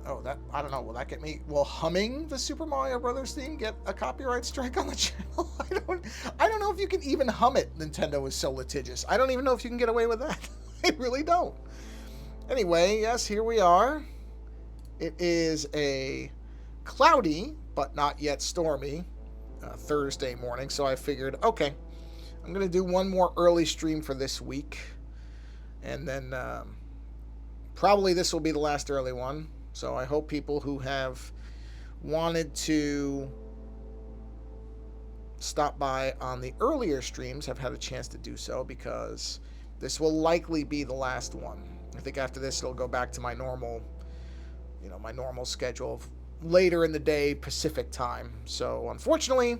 Oh, that, I don't know. Will that get me? Will humming the Super Mario Brothers theme get a copyright strike on the channel? I don't know if you can even hum it. Nintendo is so litigious. I don't even know if you can get away with that. I really don't. Anyway, yes, here we are. It is a cloudy, but not yet stormy, Thursday morning. So I figured, okay, I'm going to do one more early stream for this week. And then probably this will be the last early one. So I hope people who have wanted to stop by on the earlier streams have had a chance to do so, because this will likely be the last one. I think after this it'll go back to my normal, my normal schedule of later in the day Pacific time. So unfortunately,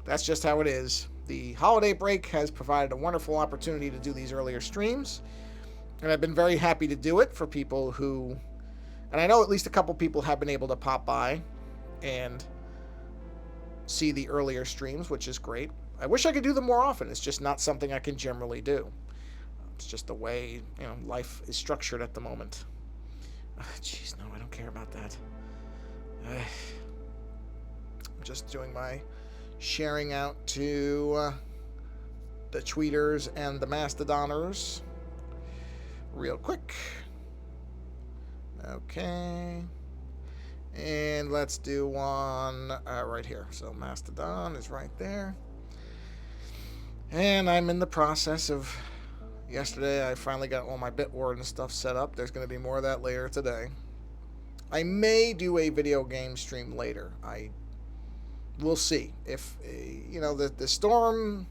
that's just how it is. The holiday break has provided a wonderful opportunity to do these earlier streams, and I've been very happy to do it for people who, and I know at least a couple people have been able to pop by and see the earlier streams, which is great. I wish I could do them more often. It's just not something I can generally do. It's just the way, life is structured at the moment. Jeez, no, I don't care about that. I'm just doing my sharing out to the tweeters and the mastodoners real quick. Okay. And let's do one right here. So Mastodon is right there. And I'm in the process of... Yesterday, I finally got all my Bitward and stuff set up. There's going to be more of that later today. I may do a video game stream later. We'll see. If, the storm...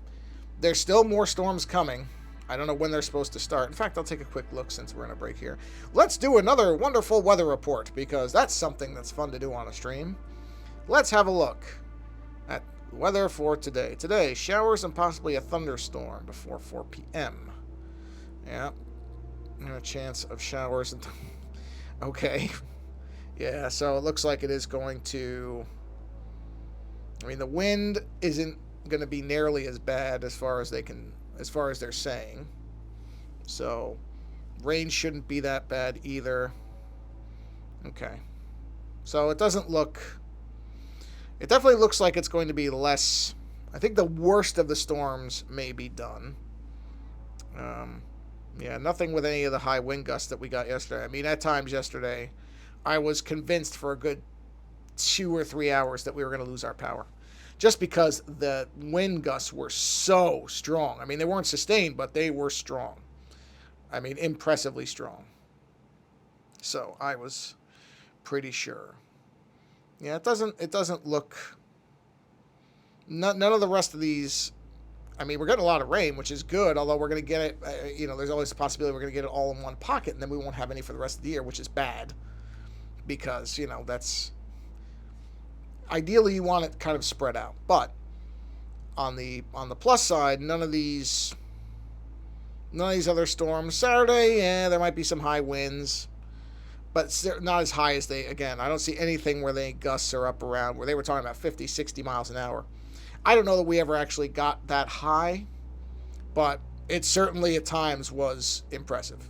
There's still more storms coming. I don't know when they're supposed to start. In fact, I'll take a quick look since we're in a break here. Let's do another wonderful weather report, because that's something that's fun to do on a stream. Let's have a look at weather for today. Today, showers and possibly a thunderstorm before 4 p.m. Yeah. And a chance of showers. Okay. Yeah, so it looks like it is going to... the wind isn't going to be nearly as bad as far as they're saying. So, rain shouldn't be that bad either. Okay. So it doesn't look... It definitely looks like it's going to be less... I think the worst of the storms may be done. Yeah, nothing with any of the high wind gusts that we got yesterday. At times yesterday, I was convinced for a good 2 or 3 hours that we were going to lose our power. Just because the wind gusts were so strong. They weren't sustained, but they were strong. Impressively strong. So I was pretty sure. Yeah, it doesn't look... None of the rest of these... we're getting a lot of rain, which is good, although we're going to get it, there's always a possibility we're going to get it all in one pocket, and then we won't have any for the rest of the year, which is bad. Because, that's... Ideally, you want it kind of spread out. But, on the plus side, none of these other storms. Saturday, yeah, there might be some high winds. But they're not as high as I don't see anything where the gusts are up around, where they were talking about 50, 60 miles an hour. I don't know that we ever actually got that high, but it certainly at times was impressive.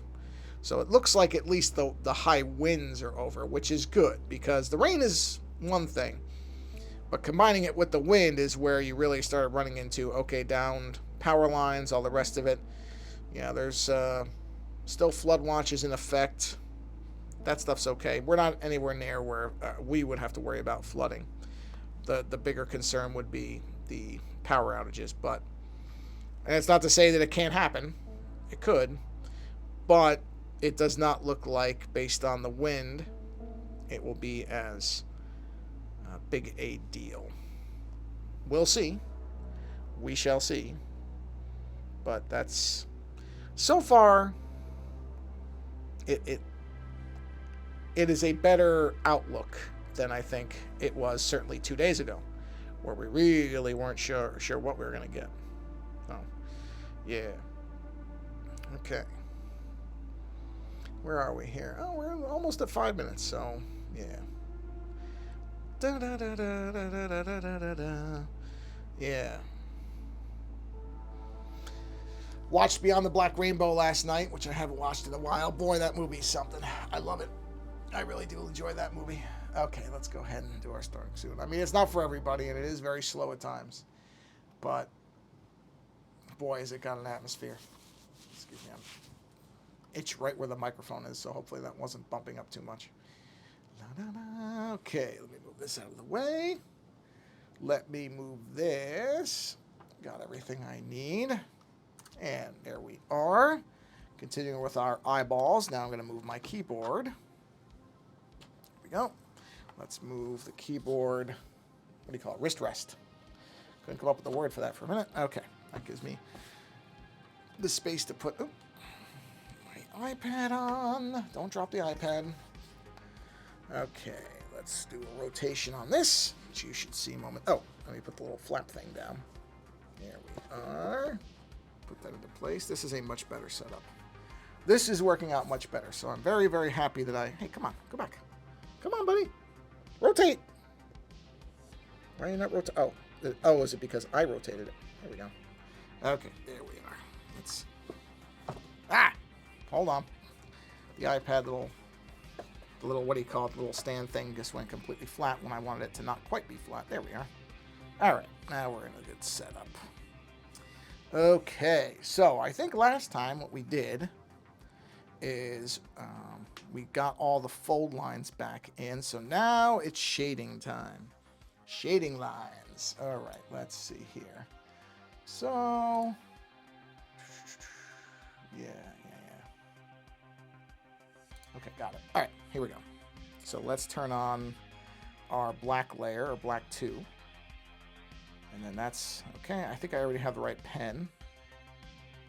So it looks like at least the high winds are over, which is good, because the rain is one thing, but combining it with the wind is where you really start running into, downed power lines, all the rest of it. Yeah, there's still flood watches in effect. That stuff's okay. We're not anywhere near where we would have to worry about flooding. The bigger concern would be the power outages, and it's not to say that it can't happen. It could, but it does not look like, based on the wind, it will be as big a deal. We'll see. We shall see. But that's... So far, it is a better outlook than I think it was certainly 2 days ago, where we really weren't sure what we were going to get. Oh, yeah. Okay. Where are we here? Oh, we're almost at 5 minutes, so, yeah. Da-da-da-da-da-da-da-da-da. Yeah. Watched Beyond the Black Rainbow last night, which I haven't watched in a while. Boy, that movie's something. I love it. I really do enjoy that movie. Okay, let's go ahead and do our starting soon. I mean, it's not for everybody, and it is very slow at times. But, boy, has it got an atmosphere. Excuse me, I'm itch right where the microphone is, so hopefully that wasn't bumping up too much. Okay, let me move this out of the way. Let me move this. Got everything I need. And there we are. Continuing with our eyeballs. Now I'm going to move my keyboard. There we go. Let's move the keyboard. What do you call it? Wrist rest. Couldn't come up with a word for that for a minute. Okay. That gives me the space to put my iPad on. Don't drop the iPad. Okay. Let's do a rotation on this, which you should see moment. Oh, let me put the little flap thing down. There we are. Put that into place. This is a much better setup. This is working out much better, so I'm very, very happy that I... Hey, come on. Go back. Come on, buddy. Rotate. Why are you not rotate? Oh, is it because I rotated it? There we go. Okay, there we are. Let's... Hold on. The iPad little, what do you call it, the little stand thing just went completely flat when I wanted it to not quite be flat. There we are. All right, now we're in a good setup. Okay, so I think last time what we did is we got all the fold lines back in, so now it's shading time. Shading lines. All right, let's see here. So, yeah. Okay, got it. All right, here we go. So let's turn on our black layer, or black 2. And then that's, okay, I think I already have the right pen.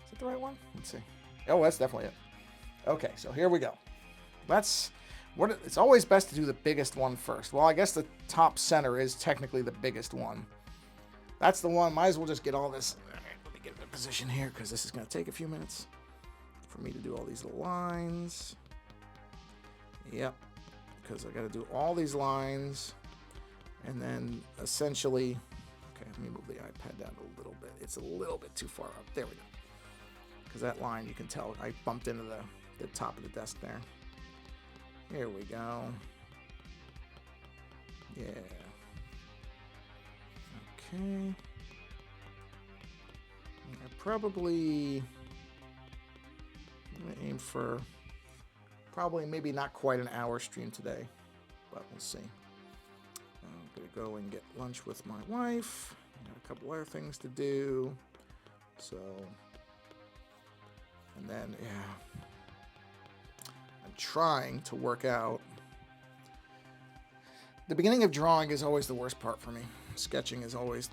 Is it the right one? Let's see. Oh, that's definitely it. Okay, so here we go. It's always best to do the biggest one first. Well, I guess the top center is technically the biggest one. That's the one. Might as well just get all this. All right, let me get in a position here because this is going to take a few minutes for me to do all these little lines. Yep, because I got to do all these lines, and then essentially, okay, let me move the iPad down a little bit. It's a little bit too far up. There we go. Because that line, you can tell, I bumped into the top of the desk there. Here we go. Yeah. Okay. I'm going to aim for probably maybe not quite an hour stream today, but we'll see. I'm going to go and get lunch with my wife. I got a couple other things to do. So, and then, yeah, I'm trying to work out. The beginning of drawing is always the worst part for me. Sketching is always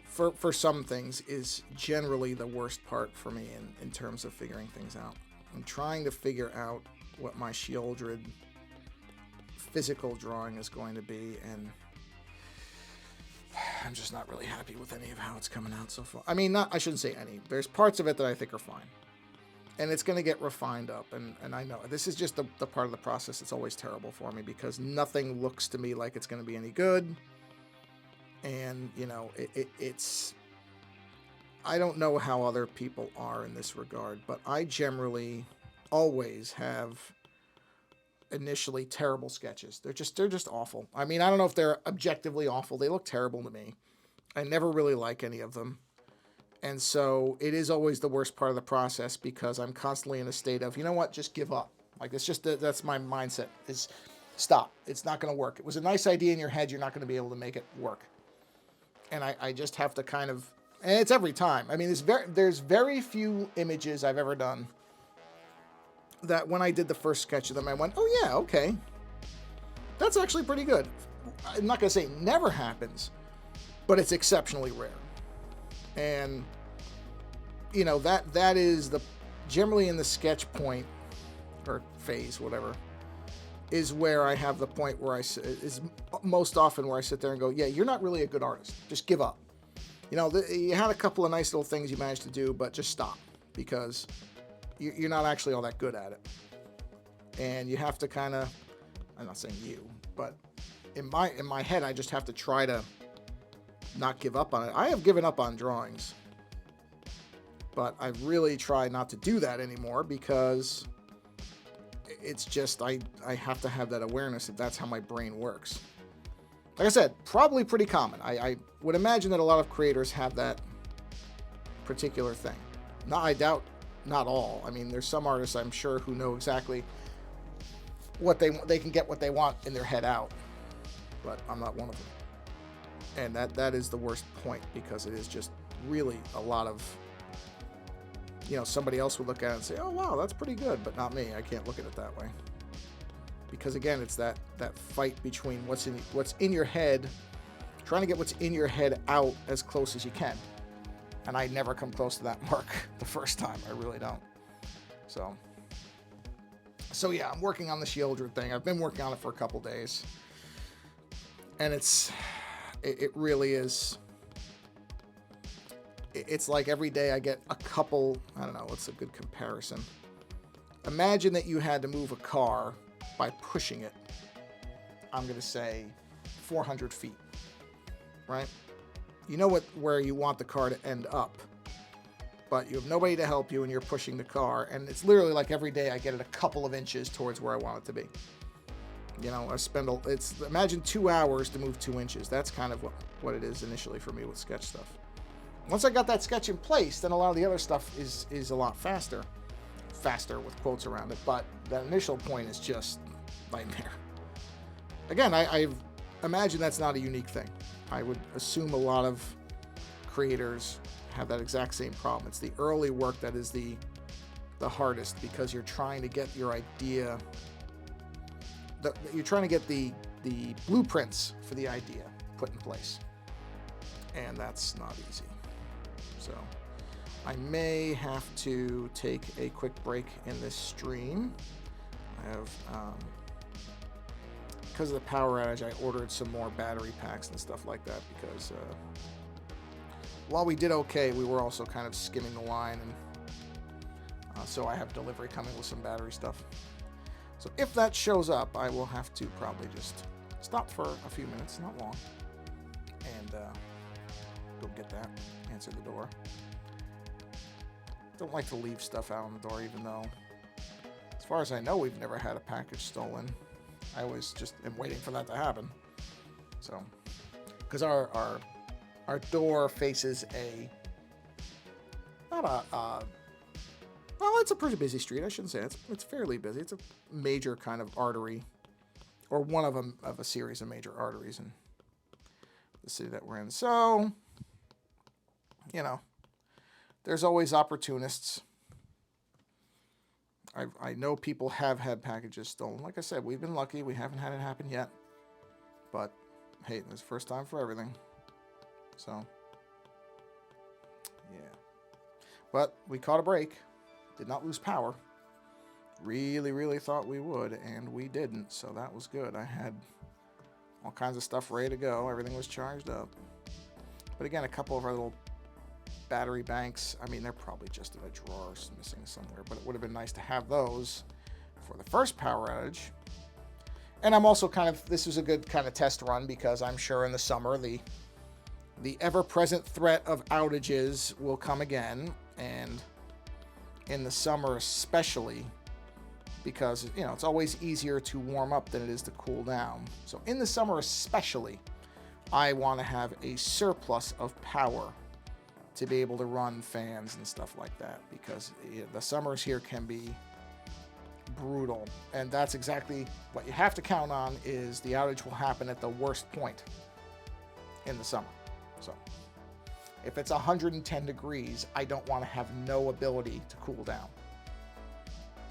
for some things is generally the worst part for me in terms of figuring things out. I'm trying to figure out what my Shieldred physical drawing is going to be, and I'm just not really happy with any of how it's coming out so far. I mean, I shouldn't say any. There's parts of it that I think are fine, and it's going to get refined up, and I know this is just the part of the process that's always terrible for me, because nothing looks to me like it's going to be any good, and, you know, it's... I don't know how other people are in this regard, but I generally always have initially terrible sketches. They're just awful. I mean, I don't know if they're objectively awful. They look terrible to me. I never really like any of them. And so it is always the worst part of the process, because I'm constantly in a state of, you know what, just give up. Like, it's just, that's my mindset, is stop. It's not going to work. It was a nice idea in your head. You're not going to be able to make it work. And I just have to kind of, and it's every time. I mean, there's very few images I've ever done that when I did the first sketch of them, I went, oh yeah, okay. That's actually pretty good. I'm not going to say it never happens, but it's exceptionally rare. And, you know, that is generally in the sketch point, or phase, whatever, is where I have the point where is most often where I sit there and go, yeah, you're not really a good artist. Just give up. You know, you had a couple of nice little things you managed to do, but just stop, because you're not actually all that good at it. And you have to kind of, I'm not saying you, but in my head, I just have to try to not give up on it. I have given up on drawings But I really try not to do that anymore because it's just I have to have that awareness that that's how my brain works. Like I said, probably pretty common. I would imagine that a lot of creators have that particular thing. I doubt not all. I mean, there's some artists I'm sure who know exactly what they can get what they want in their head out, but I'm not one of them. And that is the worst point, because it is just really a lot of, somebody else would look at it and say, oh wow, that's pretty good, but not me. I can't look at it that way. Because again, it's that fight between what's in your head, trying to get what's in your head out as close as you can. And I never come close to that mark the first time. I really don't. So yeah, I'm working on the Shieldred thing. I've been working on it for a couple days. And it really is. It's like every day I get a couple, I don't know, what's a good comparison? Imagine that you had to move a car by pushing it, I'm going to say 400 feet, right? You know where you want the car to end up, but you have nobody to help you and you're pushing the car, and it's literally like every day I get it a couple of inches towards where I want it to be. Imagine 2 hours to move 2 inches. That's kind of what it is initially for me with sketch stuff. Once I got that sketch in place, then a lot of the other stuff is a lot faster with quotes around it, but that initial point is just nightmare. Again, I imagine that's not a unique thing. I would assume a lot of creators have that exact same problem. It's the early work that is the hardest, because you're trying to get your idea, you're trying to get the blueprints for the idea put in place, and that's not easy. So I may have to take a quick break in this stream. I have, because of the power outage, I ordered some more battery packs and stuff like that, because while we did okay, we were also kind of skimming the line, and so I have delivery coming with some battery stuff. So if that shows up, I will have to probably just stop for a few minutes, not long, and go get that, answer the door. Don't like to leave stuff out on the door, even though, as far as I know, we've never had a package stolen. I always just am waiting for that to happen. So, because our door faces well, it's a pretty busy street. I shouldn't say it's fairly busy. It's a major kind of artery, or one of a series of major arteries in the city that we're in. So, there's always opportunists. I know people have had packages stolen. Like I said, we've been lucky. We haven't had it happen yet. But, hey, it's the first time for everything. So, yeah. But we caught a break. Did not lose power. Really, really thought we would, and we didn't. So that was good. I had all kinds of stuff ready to go. Everything was charged up. But again, a couple of our little battery banks, I mean, they're probably just in a drawer missing somewhere, but it would have been nice to have those for the first power outage. And I'm also this was a good kind of test run, because I'm sure in the summer the ever-present threat of outages will come again, and in the summer especially, because it's always easier to warm up than it is to cool down. So in the summer especially, I want to have a surplus of power to be able to run fans and stuff like that, because the summers here can be brutal, and that's exactly what you have to count on, is the outage will happen at the worst point in the summer. So if it's 110 degrees, I don't want to have no ability to cool down.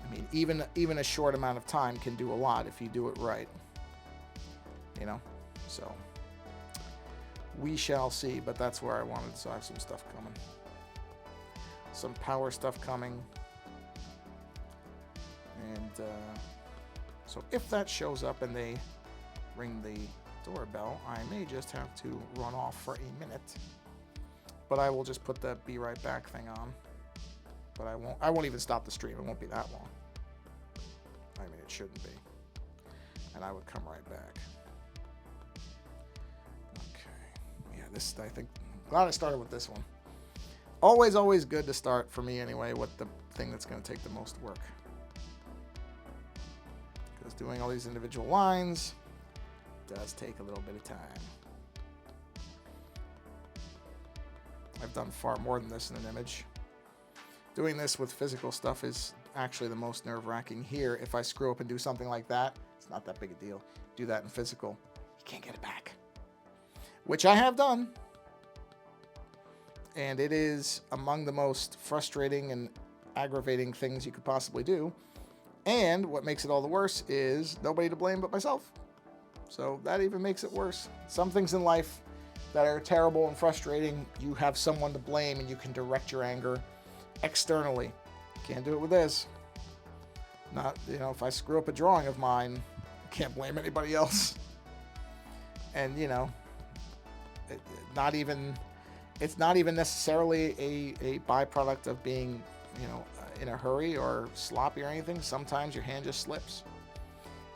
I mean, even a short amount of time can do a lot if you do it right, so we shall see, but that's where I wanted. So I have some stuff coming. Some power stuff coming. And so if that shows up and they ring the doorbell, I may just have to run off for a minute. But I will just put the be right back thing on. But I won't even stop the stream. It won't be that long. I mean, it shouldn't be. And I would come right back. I think, glad I started with this one. Always good to start, for me anyway, with the thing that's going to take the most work. Because doing all these individual lines does take a little bit of time. I've done far more than this in an image. Doing this with physical stuff is actually the most nerve-wracking. Here, if I screw up and do something like that, it's not that big a deal. Do that in physical, you can't get it back. Which I have done. And it is among the most frustrating and aggravating things you could possibly do. And what makes it all the worse is nobody to blame but myself. So that even makes it worse. Some things in life that are terrible and frustrating, you have someone to blame and you can direct your anger externally. Can't do it with this. Not, you know, if I screw up a drawing of mine, I can't blame anybody else. And, you know, it's not even necessarily a byproduct of being, you know, in a hurry or sloppy or anything. Sometimes your hand just slips.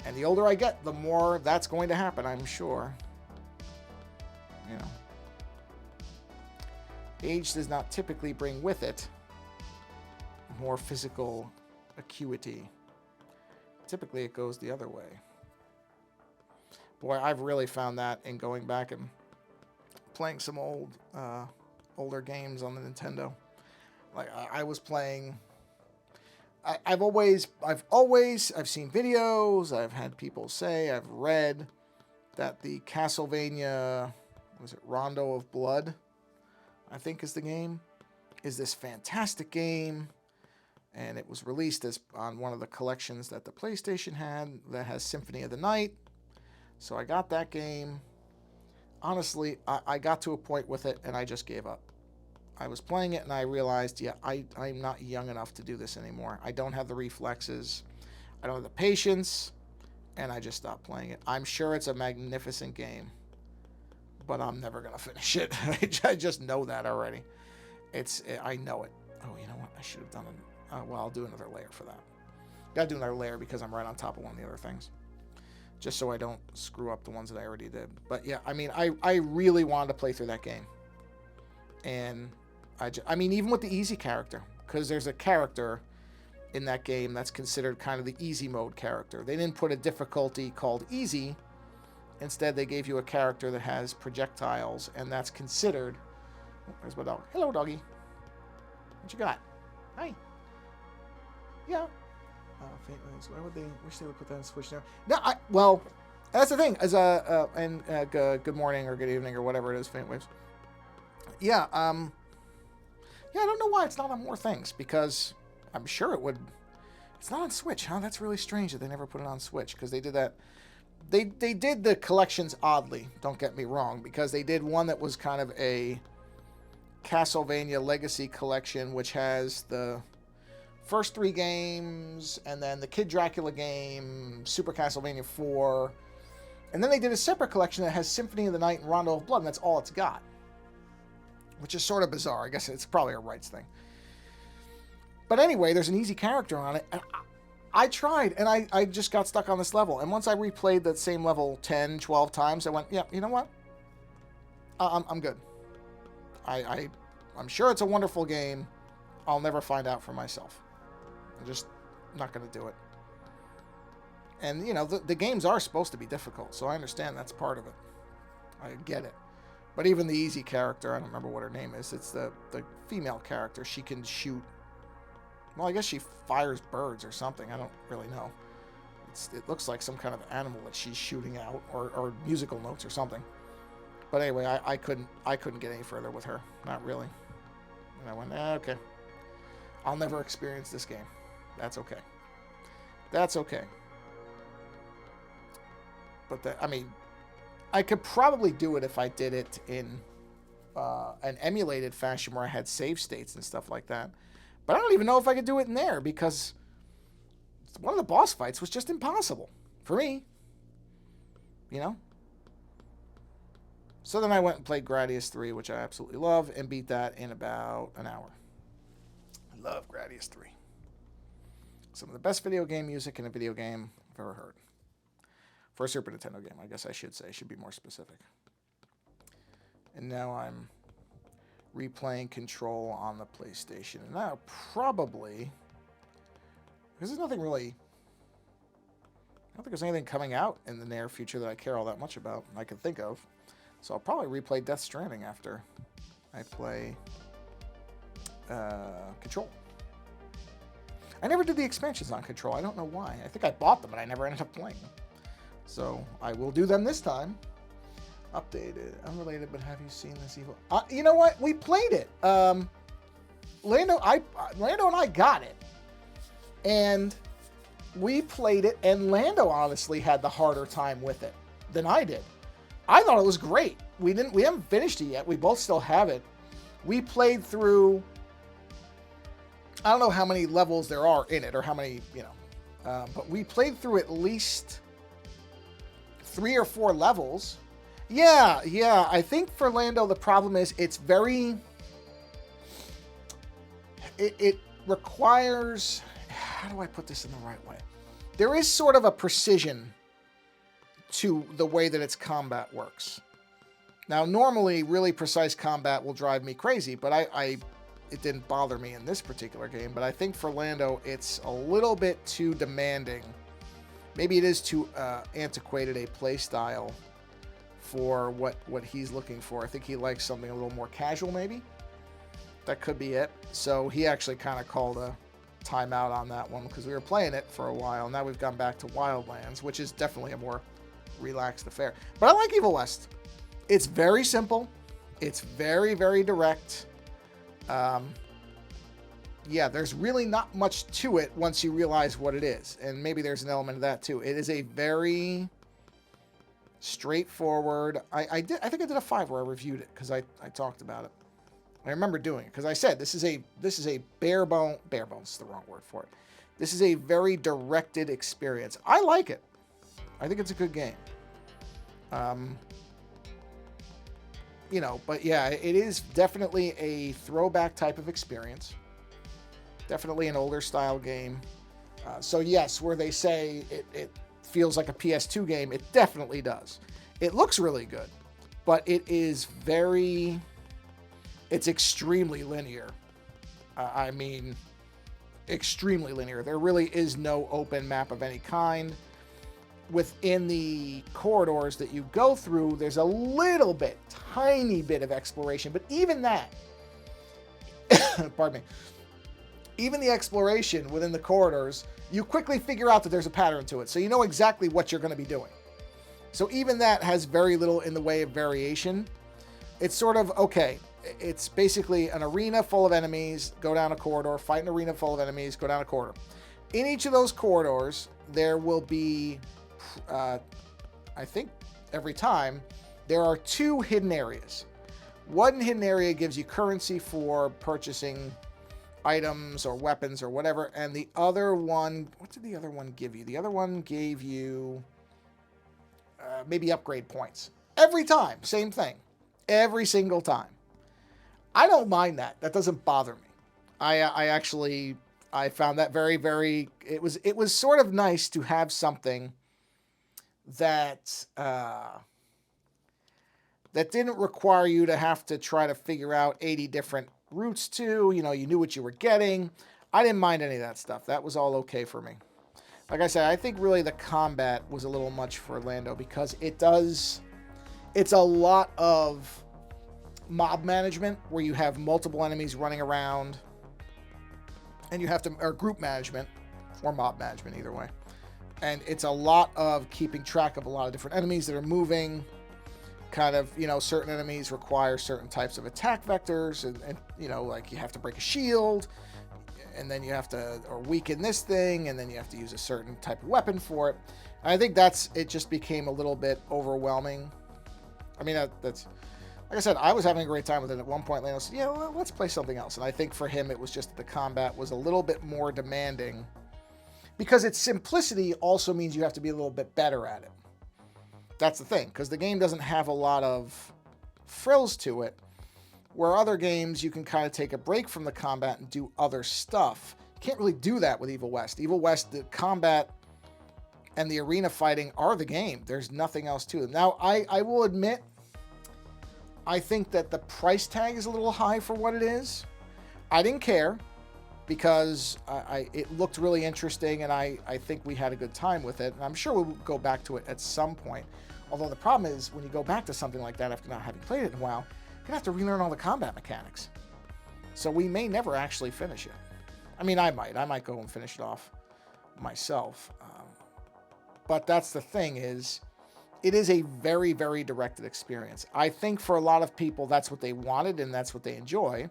And the older I get, the more that's going to happen, I'm sure. You know. Age does not typically bring with it more physical acuity. Typically, it goes the other way. Boy, I've really found that in going back and playing some older games on the Nintendo. Like I was playing. I've seen videos. I've had people say. I've read that the Castlevania, was it Rondo of Blood, I think is the game, is this fantastic game, and it was released as on one of the collections that the PlayStation had that has Symphony of the Night. So I got that game. Honestly, I got to a point with it and I just gave up. I was playing it and I realized, yeah, I'm not young enough to do this anymore. I don't have the reflexes. I don't have the patience. And I just stopped playing it. I'm sure it's a magnificent game, but I'm never going to finish it. I just know that already. I know it. Oh, you know what? I should have done it. Well, I'll do another layer for that. Got to do another layer because I'm right on top of one of the other things. Just so I don't screw up the ones that I already did. But yeah, I mean, I really wanted to play through that game. And I mean, even with the easy character, because there's a character in that game that's considered kind of the easy mode character. They didn't put a difficulty called easy. Instead, they gave you a character that has projectiles, and that's considered... Oh, there's my dog. Hello, doggy. What you got? Hi. Yeah. Why would they wish they would put that in Switch now? No, well, that's the thing. As good morning or good evening or whatever it is, Faint Waves. Yeah, yeah, I don't know why it's not on more things, because I'm sure it would. It's not on Switch, huh? That's really strange that they never put it on Switch, because they did that. They did the collections oddly, don't get me wrong, because they did one that was kind of a Castlevania Legacy collection, which has the first 3 games, and then the Kid Dracula game, Super Castlevania 4, and then they did a separate collection that has Symphony of the Night and Rondo of Blood, and that's all it's got. Which is sort of bizarre. I guess it's probably a rights thing. But anyway, there's an easy character on it, and I tried, and I just got stuck on this level. And once I replayed that same level 10, 12 times, I went, yeah, you know what? I'm good. I'm sure it's a wonderful game. I'll never find out for myself. I'm just not going to do it. And, you know, the games are supposed to be difficult, so I understand that's part of it. I get it. But even the easy character, I don't remember what her name is, it's the female character. She can shoot... Well, I guess she fires birds or something. I don't really know. It looks like some kind of animal that she's shooting out, or musical notes or something. But anyway, I couldn't get any further with her. Not really. And I went, okay. I'll never experience this game. That's okay. That's okay. But I mean, I could probably do it if I did it in an emulated fashion where I had save states and stuff like that. But I don't even know if I could do it in there, because one of the boss fights was just impossible for me. You know? So then I went and played Gradius 3, which I absolutely love, and beat that in about an hour. I love Gradius 3. Some of the best video game music in a video game I've ever heard. For a Super Nintendo game, I guess I should say. I should be more specific. And now I'm replaying Control on the PlayStation. And now probably, because there's nothing really, I don't think there's anything coming out in the near future that I care all that much about, I can think of. So I'll probably replay Death Stranding after I play Control. I never did the expansions on Control. I don't know why. I think I bought them, but I never ended up playing them. So I will do them this time. Updated, unrelated, but have you seen this evil? You know what? We played it. Lando and I got it, and we played it. And Lando honestly had the harder time with it than I did. I thought it was great. We haven't finished it yet. We both still have it. We played through. I don't know how many levels there are in it, or how many, but we played through at least 3 or 4 levels. Yeah. I think for Lando, the problem is it's very. It requires. How do I put this in the right way? There is sort of a precision to the way that its combat works. Now, normally, really precise combat will drive me crazy, but it didn't bother me in this particular game. But I think for Lando, it's a little bit too demanding. Maybe it is too antiquated a play style for what he's looking for. I think he likes something a little more casual, maybe. That could be it. So he actually kind of called a timeout on that one because we were playing it for a while. Now we've gone back to Wildlands, which is definitely a more relaxed affair. But I like Evil West. It's very simple. It's very, very direct. Yeah, there's really not much to it once you realize what it is. And maybe there's an element of that too. It is a very straightforward. I think I did a 5 where I reviewed it because I talked about it. I remember doing it because I said this is a bare bones is the wrong word for it. This is a very directed experience. I like it. I think it's a good game. But yeah, it is definitely a throwback type of experience. Definitely an older style game. So yes, where they say it feels like a PS2 game, it definitely does. It looks really good, but it's extremely linear. Extremely linear. There really is no open map of any kind. Within the corridors that you go through, there's a little bit, tiny bit of exploration, but even that, pardon me, even the exploration within the corridors, you quickly figure out that there's a pattern to it, so you know exactly what you're going to be doing. So even that has very little in the way of variation. It's sort of, okay, it's basically an arena full of enemies, go down a corridor, fight an arena full of enemies, go down a corridor. In each of those corridors, there will be, I think every time, there are 2 hidden areas. One hidden area gives you currency for purchasing items or weapons or whatever, and the other one, what did the other one give you? The other one gave you maybe upgrade points. Every time, same thing. Every single time. I don't mind that. That doesn't bother me. I found that very, very, it was sort of nice to have something that didn't require you to have to try to figure out 80 different routes to, you knew what you were getting. I didn't mind any of that stuff. That was all okay for me. Like I said, I think really the combat was a little much for Lando because it's a lot of mob management where you have multiple enemies running around and you have to, or group management or mob management, either way. And it's a lot of keeping track of a lot of different enemies that are moving. Kind of, certain enemies require certain types of attack vectors, and like you have to break a shield, and then you have to, or weaken this thing, and then you have to use a certain type of weapon for it. And I think it just became a little bit overwhelming. I mean, that's, like I said, I was having a great time with it. At one point, Lando said, yeah, well, let's play something else. And I think for him, it was just that the combat was a little bit more demanding because its simplicity also means you have to be a little bit better at it. That's the thing, because the game doesn't have a lot of frills to it, where other games you can kind of take a break from the combat and do other stuff. You can't really do that with Evil West. Evil West, the combat and the arena fighting are the game. There's nothing else to them. Now, I will admit, I think that the price tag is a little high for what it is. I didn't care because it looked really interesting, and I think we had a good time with it. And I'm sure we'll go back to it at some point. Although the problem is when you go back to something like that after not having played it in a while, you're going to have to relearn all the combat mechanics. So we may never actually finish it. I mean, I might go and finish it off myself. But that's the thing is, it is a very, very directed experience. I think for a lot of people, that's what they wanted and that's what they enjoy.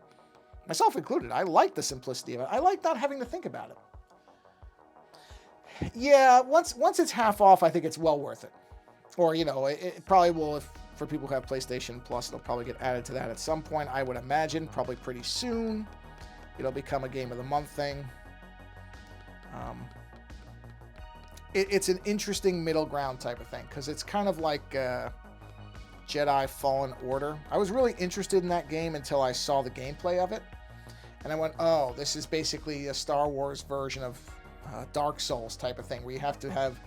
Myself included. I like the simplicity of it. I like not having to think about it. Yeah, once it's half off, I think it's well worth it. Or, it probably will, if for people who have PlayStation Plus, it'll probably get added to that at some point, I would imagine, probably pretty soon. It'll become a Game of the Month thing. It's an interesting middle ground type of thing, because it's kind of like Jedi Fallen Order. I was really interested in that game until I saw the gameplay of it. And I went, oh, this is basically a Star Wars version of Dark Souls type of thing, where you have to have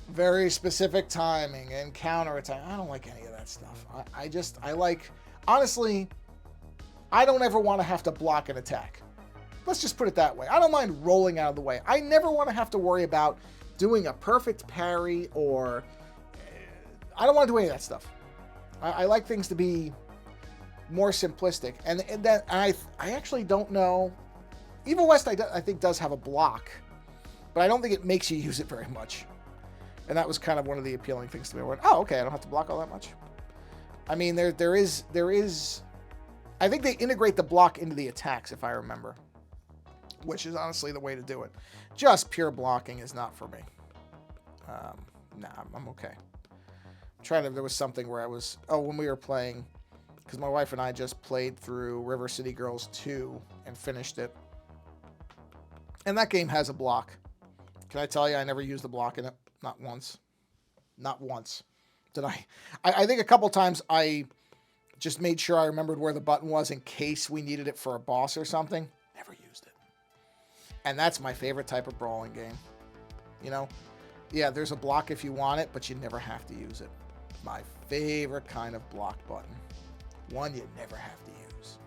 very specific timing and counterattack. I don't like any of that stuff. Honestly, I don't ever want to have to block an attack. Let's just put it that way. I don't mind rolling out of the way. I never want to have to worry about doing a perfect parry, or I don't want to do any of that stuff. I like things to be more simplistic. And that I actually don't know. Evil West, I think, does have a block, but I don't think it makes you use it very much. And that was kind of one of the appealing things to me. I went, oh, okay, I don't have to block all that much. I mean, there is. I think they integrate the block into the attacks, if I remember, which is honestly the way to do it. Just pure blocking is not for me. Nah, I'm okay. There was something where when we were playing, because my wife and I just played through River City Girls 2 and finished it. And that game has a block. Can I tell you, I never used the block in it. Not once. Not once. Did I? I think a couple times I just made sure I remembered where the button was in case we needed it for a boss or something. Never used it. And that's my favorite type of brawling game. Yeah, there's a block if you want it, but you never have to use it. My favorite kind of block button. One you never have to use.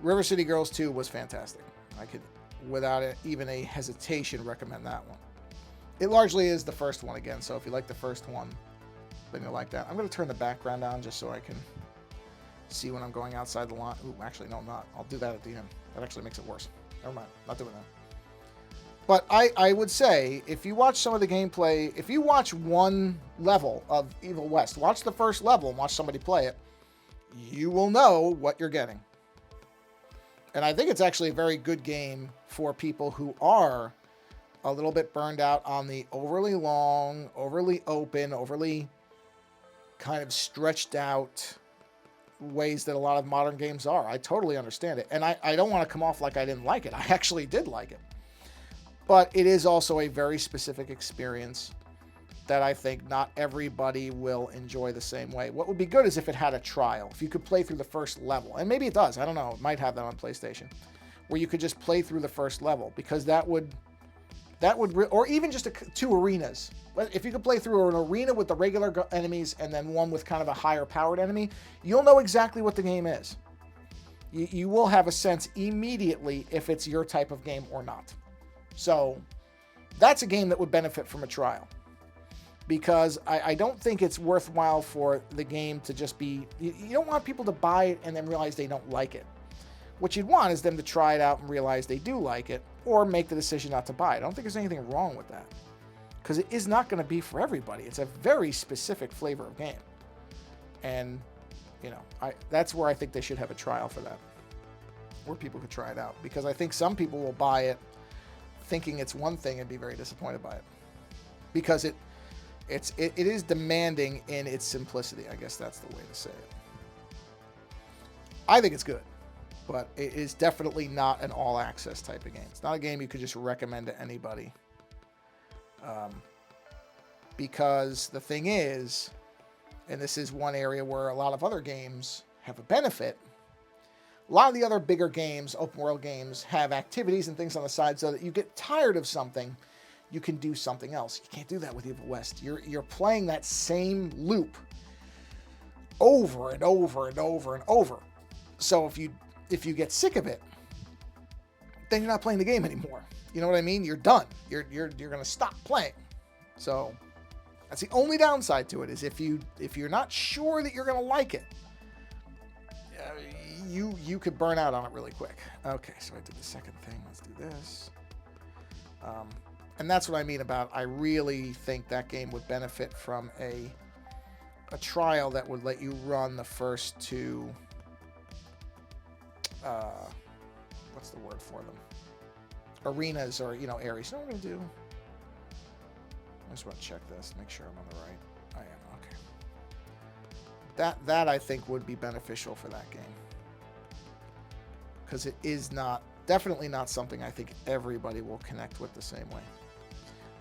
River City Girls 2 was fantastic. I could, without even a hesitation, recommend that one. It largely is the first one again, so if you like the first one, then you'll like that. I'm going to turn the background on just so I can see when I'm going outside the line. Ooh, actually, no, I'm not. I'll do that at the end. That actually makes it worse. Never mind. Not doing that. But I would say, if you watch some of the gameplay, if you watch one level of Evil West, watch the first level and watch somebody play it, you will know what you're getting. And I think it's actually a very good game for people who are a little bit burned out on the overly long, overly open, overly kind of stretched out ways that a lot of modern games are. I totally understand it. And I don't want to come off like I didn't like it. I actually did like it. But it is also a very specific experience that I think not everybody will enjoy the same way. What would be good is if it had a trial. If you could play through the first level. And maybe it does. I don't know. It might have that on PlayStation. Where you could just play through the first level. Because that would or even just two arenas. If you could play through an arena with the regular enemies and then one with kind of a higher powered enemy, you'll know exactly what the game is. You will have a sense immediately if it's your type of game or not. So that's a game that would benefit from a trial. Because I don't think it's worthwhile for the game to just be... You don't want people to buy it and then realize they don't like it. What you'd want is them to try it out and realize they do like it, or make the decision not to buy it. I don't think there's anything wrong with that. Because it is not going to be for everybody. It's a very specific flavor of game. And, that's where I think they should have a trial for that. Where people could try it out. Because I think some people will buy it thinking it's one thing and be very disappointed by it. Because it is demanding in its simplicity. I guess that's the way to say it. I think it's good. But it is definitely not an all-access type of game. It's not a game you could just recommend to anybody. Because the thing is, and this is one area where a lot of other games have a benefit, a lot of the other bigger games, open-world games, have activities and things on the side so that you get tired of something, you can do something else. You can't do that with Evil West. You're playing that same loop over and over and over and over. So if you get sick of it, then you're not playing the game anymore. You know what I mean? You're done. You're going to stop playing. So that's the only downside to it, is if you're not sure that you're going to like it, you could burn out on it really quick. Okay, so I did the second thing. Let's do this. And that's what I mean about, I really think that game would benefit from a trial that would let you run the first two, what's the word for them? Arenas, or, areas. You know what I'm going to do? I just want to check this, make sure I'm on the right. I am, okay. That I think would be beneficial for that game. Because it is definitely not something I think everybody will connect with the same way.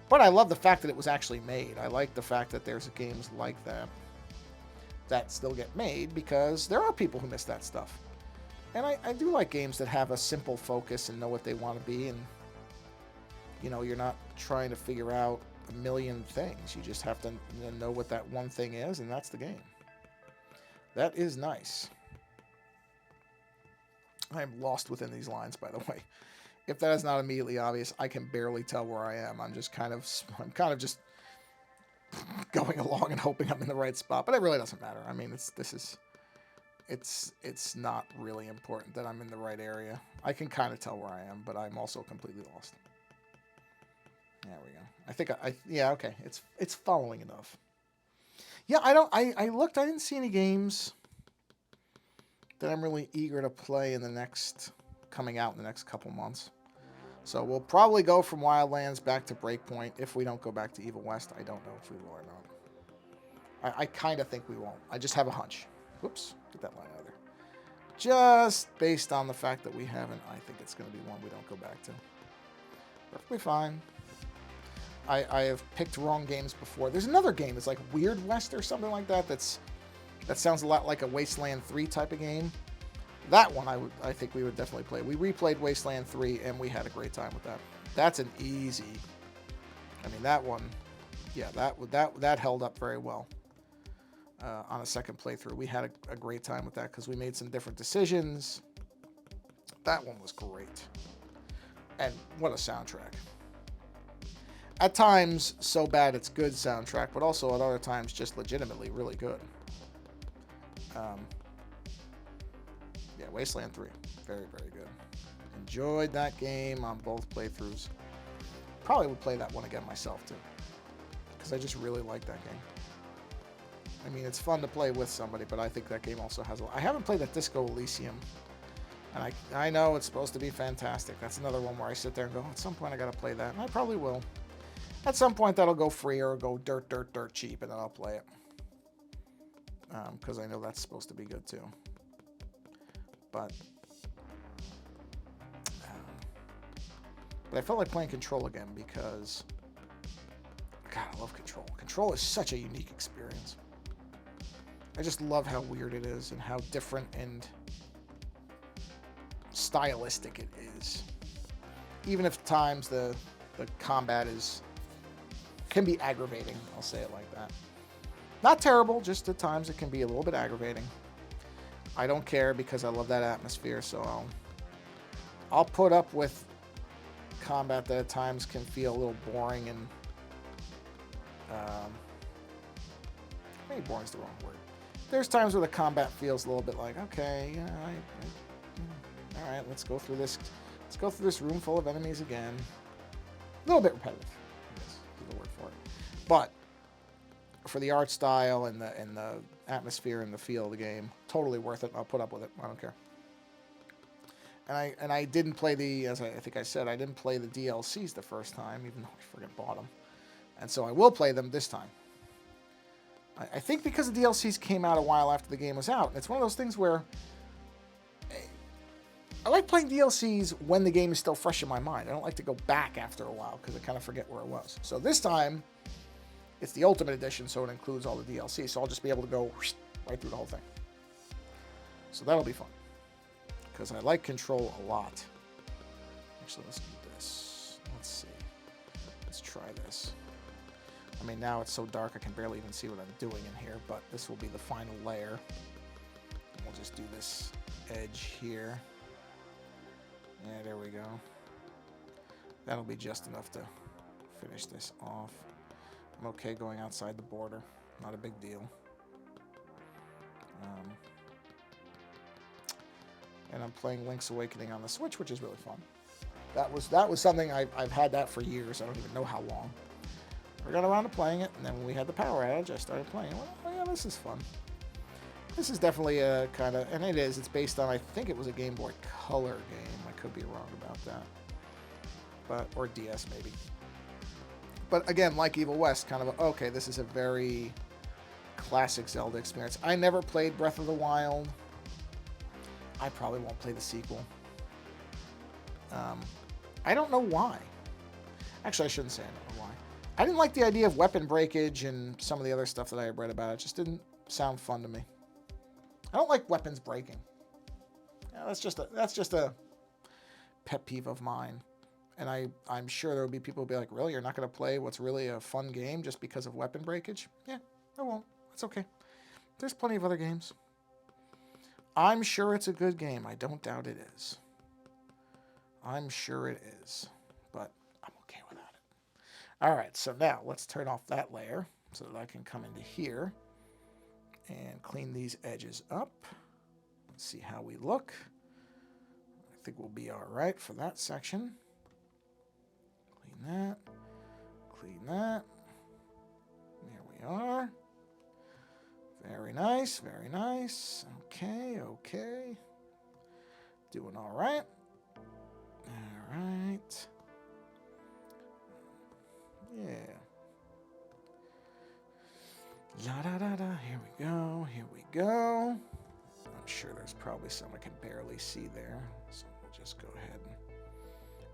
But I love the fact that it was actually made. I like the fact that there's games like that still get made, because there are people who miss that stuff. And I do like games that have a simple focus and know what they want to be, and you're not trying to figure out a million things. You just have to know what that one thing is, and that's the game. That is nice. I'm lost within these lines, by the way. If that is not immediately obvious, I can barely tell where I am. I'm kind of just going along and hoping I'm in the right spot, but it really doesn't matter. I mean, it's not really important that I'm in the right area. I can kind of tell where I am, but I'm also completely lost. There we go. I think yeah, okay. It's following enough. Yeah, I looked, I didn't see any games that I'm really eager to play coming out in the next couple months. So we'll probably go from Wildlands back to Breakpoint. If we don't go back to Evil West, I don't know if we will or not. I kind of think we won't. I just have a hunch. Whoops, get that line out of there. Just based on the fact that we haven't, I think it's going to be one we don't go back to. Perfectly fine. I have picked wrong games before. There's another game that's like Weird West or something like that. That sounds a lot like a Wasteland 3 type of game. That one I think we would definitely play. We replayed Wasteland 3 and we had a great time with that. That's an easy. I mean, that one, yeah, that held up very well on a second playthrough. We had a great time with that because we made some different decisions. That one was great. And what a soundtrack. At times, so bad it's good soundtrack, but also at other times just legitimately really good. Yeah, Wasteland 3. Very, very good. Enjoyed that game on both playthroughs. Probably would play that one again myself, too. Because I just really like that game. I mean, it's fun to play with somebody, but I think that game also has I haven't played that Disco Elysium. And I know it's supposed to be fantastic. That's another one where I sit there and go, at some point I got to play that. And I probably will. At some point that'll go free or go dirt cheap, and then I'll play it. Because I know that's supposed to be good, too. But I felt like playing Control again because, God, I love Control. Control is such a unique experience. I just love how weird it is and how different and stylistic it is. Even if at times the combat can be aggravating, I'll say it like that. Not terrible, just at times it can be a little bit aggravating. I don't care because I love that atmosphere, so I'll put up with combat that at times can feel a little boring and maybe boring is the wrong word. There's times where the combat feels a little bit like, okay, all right, let's go through this. Let's go through this room full of enemies again. A little bit repetitive, I guess is the word for it. But for the art style and the atmosphere and the feel of the game, totally worth it. I'll put up with it. I don't care. And I didn't play as I think I said, I didn't play the DLCs the first time, even though I freaking bought them. And so I will play them this time. I think because the DLCs came out a while after the game was out. And it's one of those things where I like playing DLCs when the game is still fresh in my mind. I don't like to go back after a while because I kind of forget where it was. So this time, it's the Ultimate Edition, so it includes all the DLC. So I'll just be able to go right through the whole thing. So that'll be fun. Because I like Control a lot. Actually, let's do this. Let's see. Let's try this. I mean, now it's so dark I can barely even see what I'm doing in here, but this will be the final layer. And we'll just do this edge here. Yeah, there we go. That'll be just enough to finish this off. I'm okay going outside the border. Not a big deal. And I'm playing Link's Awakening on the Switch, which is really fun. That was something I've had that for years. I don't even know how long. I got around to playing it, and then when we had the power outage, I started playing it. Oh yeah, this is fun. This is definitely a kind of, and it is. It's based on, I think it was a Game Boy Color game. I could be wrong about that, but or DS maybe. But again, like Evil West, kind of okay. This is a very classic Zelda experience. I never played Breath of the Wild. I probably won't play the sequel. I don't know why. Actually, I shouldn't say I don't know why. I didn't like the idea of weapon breakage and some of the other stuff that I had read about. It just didn't sound fun to me. I don't like weapons breaking. Yeah, that's just a pet peeve of mine. And I'm sure there will be people who will be like, really? You're not going to play what's really a fun game just because of weapon breakage? Yeah, I won't. It's okay. There's plenty of other games. I'm sure it's a good game. I don't doubt it is. I'm sure it is. But I'm okay without it. All right, so now let's turn off that layer so that I can come into here and clean these edges up. Let's see how we look. I think we'll be all right for that section. Clean that. Clean that. There we are. Very nice, very nice. Okay, okay. Doing all right. All right. Yeah. La da da da. Here we go. Here we go. I'm sure there's probably some I can barely see there. So we'll just go ahead and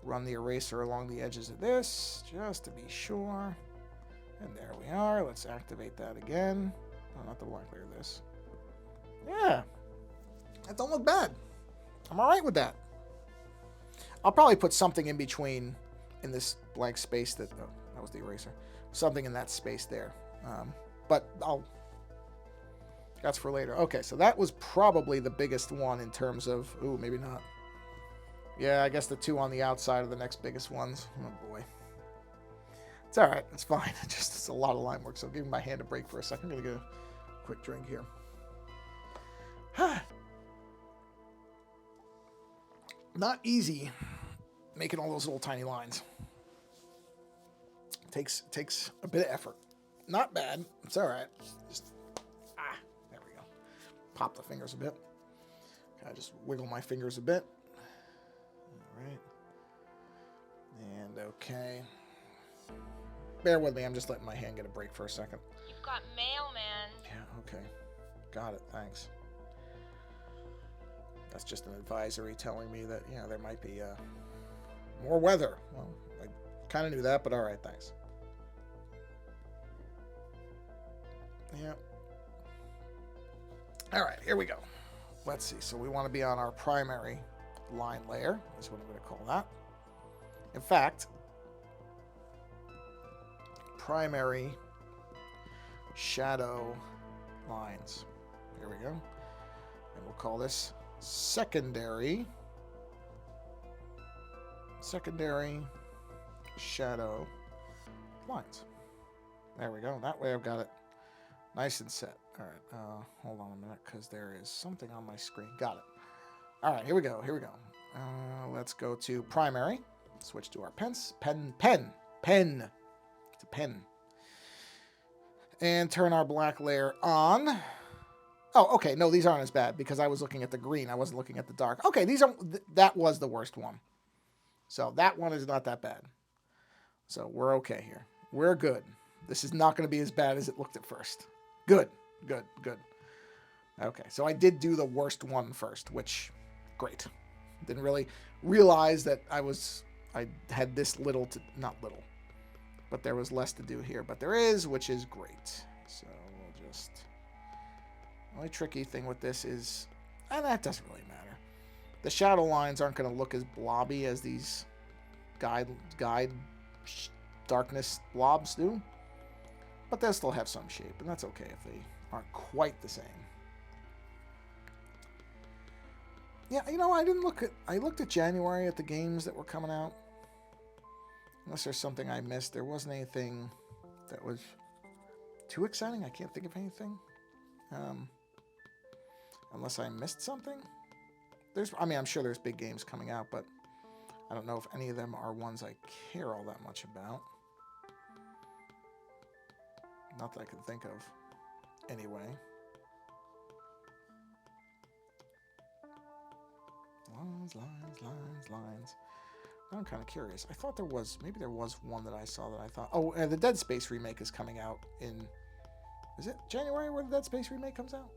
run the eraser along the edges of this just to be sure. And there we are. Let's activate that again. Oh, not the black layer, this. Yeah. That don't look bad. I'm all right with that. I'll probably put something in between in this blank space that... Oh, that was the eraser. Something in that space there. But that's for later. Okay, so that was probably the biggest one in terms of... Ooh, maybe not. Yeah, I guess the two on the outside are the next biggest ones. Oh, boy. It's all right. It's fine. It's a lot of line work, so I'm giving my hand a break for a second. I'm going to get a quick drink here. Not easy making all those little tiny lines. Takes a bit of effort. Not bad. It's all right. Just, there we go. Pop the fingers a bit. I just wiggle my fingers a bit. All right. And okay. Bear with me. I'm just letting my hand get a break for a second. You've got mail, man. Yeah, okay. Got it. Thanks. That's just an advisory telling me that, there might be more weather. Well, I kind of knew that, but all right, thanks. Yeah. All right, here we go. Let's see. So we want to be on our primary line layer. Is what I'm going to call that. In fact, primary shadow lines. Here we go. And we'll call this secondary shadow lines. There we go. That way I've got it nice and set. All right. Hold on a minute because there is something on my screen. Got it. All right. Here we go. Here we go. Let's go to primary. Switch to our pen. It's a pen. And turn our black layer on. Oh, okay. No, these aren't as bad because I was looking at the green. I wasn't looking at the dark. Okay, these are that was the worst one. So that one is not that bad. So we're okay here. We're good. This is not going to be as bad as it looked at first. Good. Good. Good. Okay, so I did do the worst one first, which great. Didn't really realize that I had this little to not little, but there was less to do here. But there is, which is great. So we'll just. The only tricky thing with this is, and that doesn't really matter. The shadow lines aren't going to look as blobby as these guide darkness blobs do. But they'll still have some shape, and that's okay if they aren't quite the same. Yeah, you know, I looked at January at the games that were coming out. Unless there's something I missed, there wasn't anything that was too exciting. I can't think of anything. Unless I missed something. I'm sure there's big games coming out, but I don't know if any of them are ones I care all that much about. Not that I can think of. Anyway. Lines. I'm kind of curious. I thought maybe there was one that I saw that I thought, the Dead Space remake is coming out in, is it January where the Dead Space remake comes out?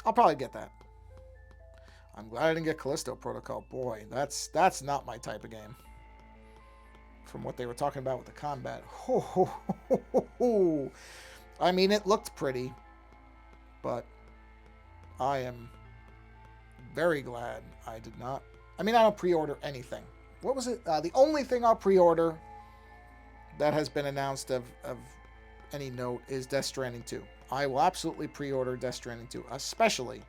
I'll probably get that. I'm glad I didn't get Callisto Protocol. Boy, that's not my type of game. From what they were talking about with the combat. I mean, it looked pretty, but I am very glad I did not. I mean, I don't pre-order anything. What was it? The only thing I'll pre-order that has been announced of any note is Death Stranding 2. I will absolutely pre-order Death Stranding 2, especially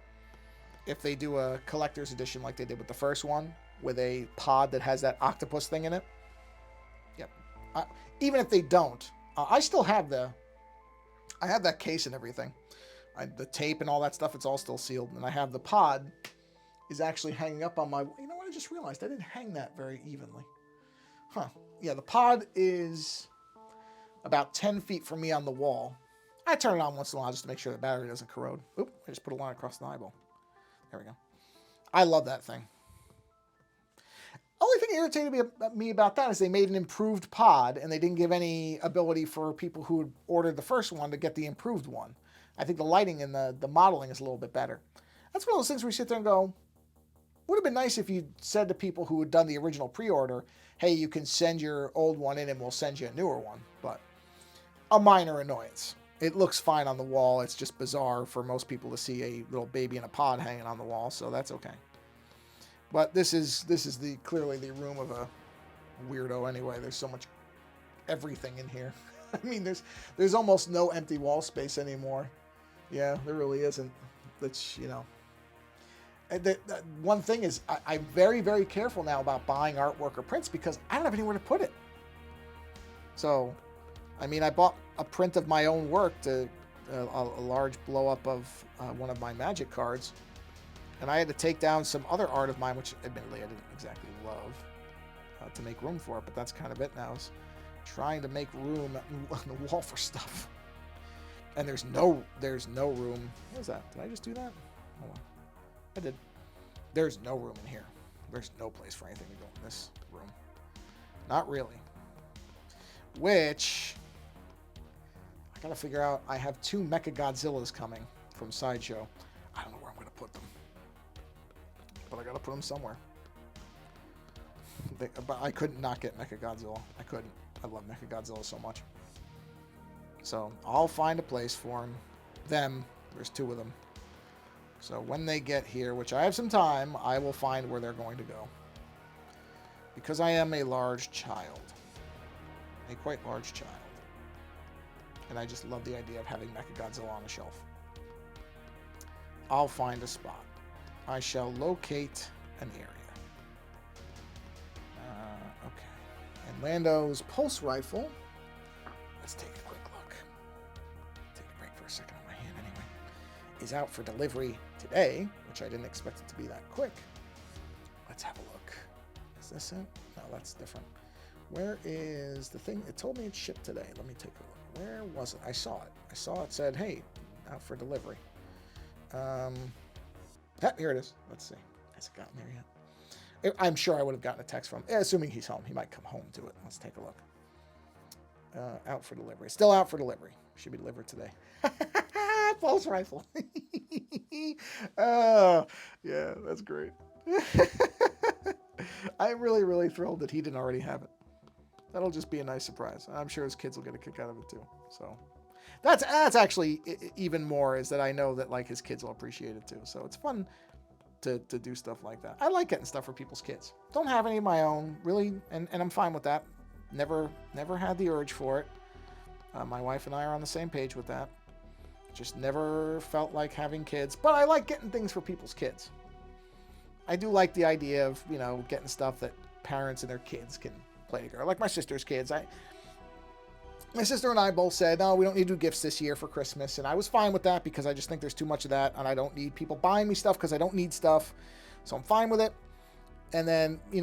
if they do a collector's edition like they did with the first one, with a pod that has that octopus thing in it. Yep. Even if they don't, I still have I have that case and everything. The tape and all that stuff, it's all still sealed. And I have the pod is actually hanging up on my... You know what? I just realized I didn't hang that very evenly. Huh. Yeah, the pod is about 10 feet from me on the wall. I turn it on once in a while just to make sure the battery doesn't corrode. Oop, I just put a line across the eyeball. There we go. I love that thing. Only thing that irritated me about that is they made an improved pod and they didn't give any ability for people who had ordered the first one to get the improved one. I think the lighting and the modeling is a little bit better. That's one of those things where you sit there and go, would have been nice if you said to people who had done the original pre-order, hey, you can send your old one in and we'll send you a newer one. But a minor annoyance. It looks fine on the wall. It's just bizarre for most people to see a little baby in a pod hanging on the wall, so that's okay. But this is clearly the room of a weirdo anyway. There's so much everything in here. I mean, there's almost no empty wall space anymore. Yeah, there really isn't. That's, you know. One thing is, I'm very, very careful now about buying artwork or prints because I don't have anywhere to put it. So, I mean, I bought a print of my own work to a large blow-up of one of my Magic cards. And I had to take down some other art of mine, which admittedly I didn't exactly love, to make room for it. But that's kind of it now, is trying to make room on the wall for stuff. And there's no room. What is that? Did I just do that? Hold on. I did. There's no room in here. There's no place for anything to go in this room. Not really. Which, I gotta figure out. I have 2 Mechagodzillas coming from Sideshow. I don't know where I'm gonna put them. But I gotta put them somewhere. But I couldn't not get Mechagodzilla. I couldn't. I love Mechagodzilla so much. So I'll find a place for them. There's 2 of them. So when they get here, which I have some time, I will find where they're going to go. Because I am a large child. A quite large child. And I just love the idea of having Mechagodzilla on a shelf. I'll find a spot. I shall locate an area. Okay. And Lando's pulse rifle. Let's take a quick look. Take a break for a second on my hand anyway. Is out for delivery today, which I didn't expect it to be that quick. Let's have a look. Is this it? No, that's different. Where is the thing? It told me it shipped today. Let me take a look. Where was it? I saw it. I saw it said, hey, out for delivery. Here it is. Let's see. Has it gotten there yet? I'm sure I would have gotten a text from him. Assuming he's home. He might come home to it. Let's take a look. Out for delivery. Still out for delivery. Should be delivered today. Pulse rifle. Oh, yeah, that's great. I'm really, really thrilled that he didn't already have it. That'll just be a nice surprise. I'm sure his kids will get a kick out of it too. So that's actually even more, is that I know that like his kids will appreciate it too. So it's fun to do stuff like that. I like getting stuff for people's kids. Don't have any of my own, really, and I'm fine with that. Never had the urge for it. My wife and I are on the same page with that. Just never felt like having kids, but I like getting things for people's kids. I do like the idea of, getting stuff that parents and their kids can play together. Like my sister's kids. My sister and I both said, no, we don't need to do gifts this year for Christmas. And I was fine with that because I just think there's too much of that. And I don't need people buying me stuff because I don't need stuff. So I'm fine with it. And then, we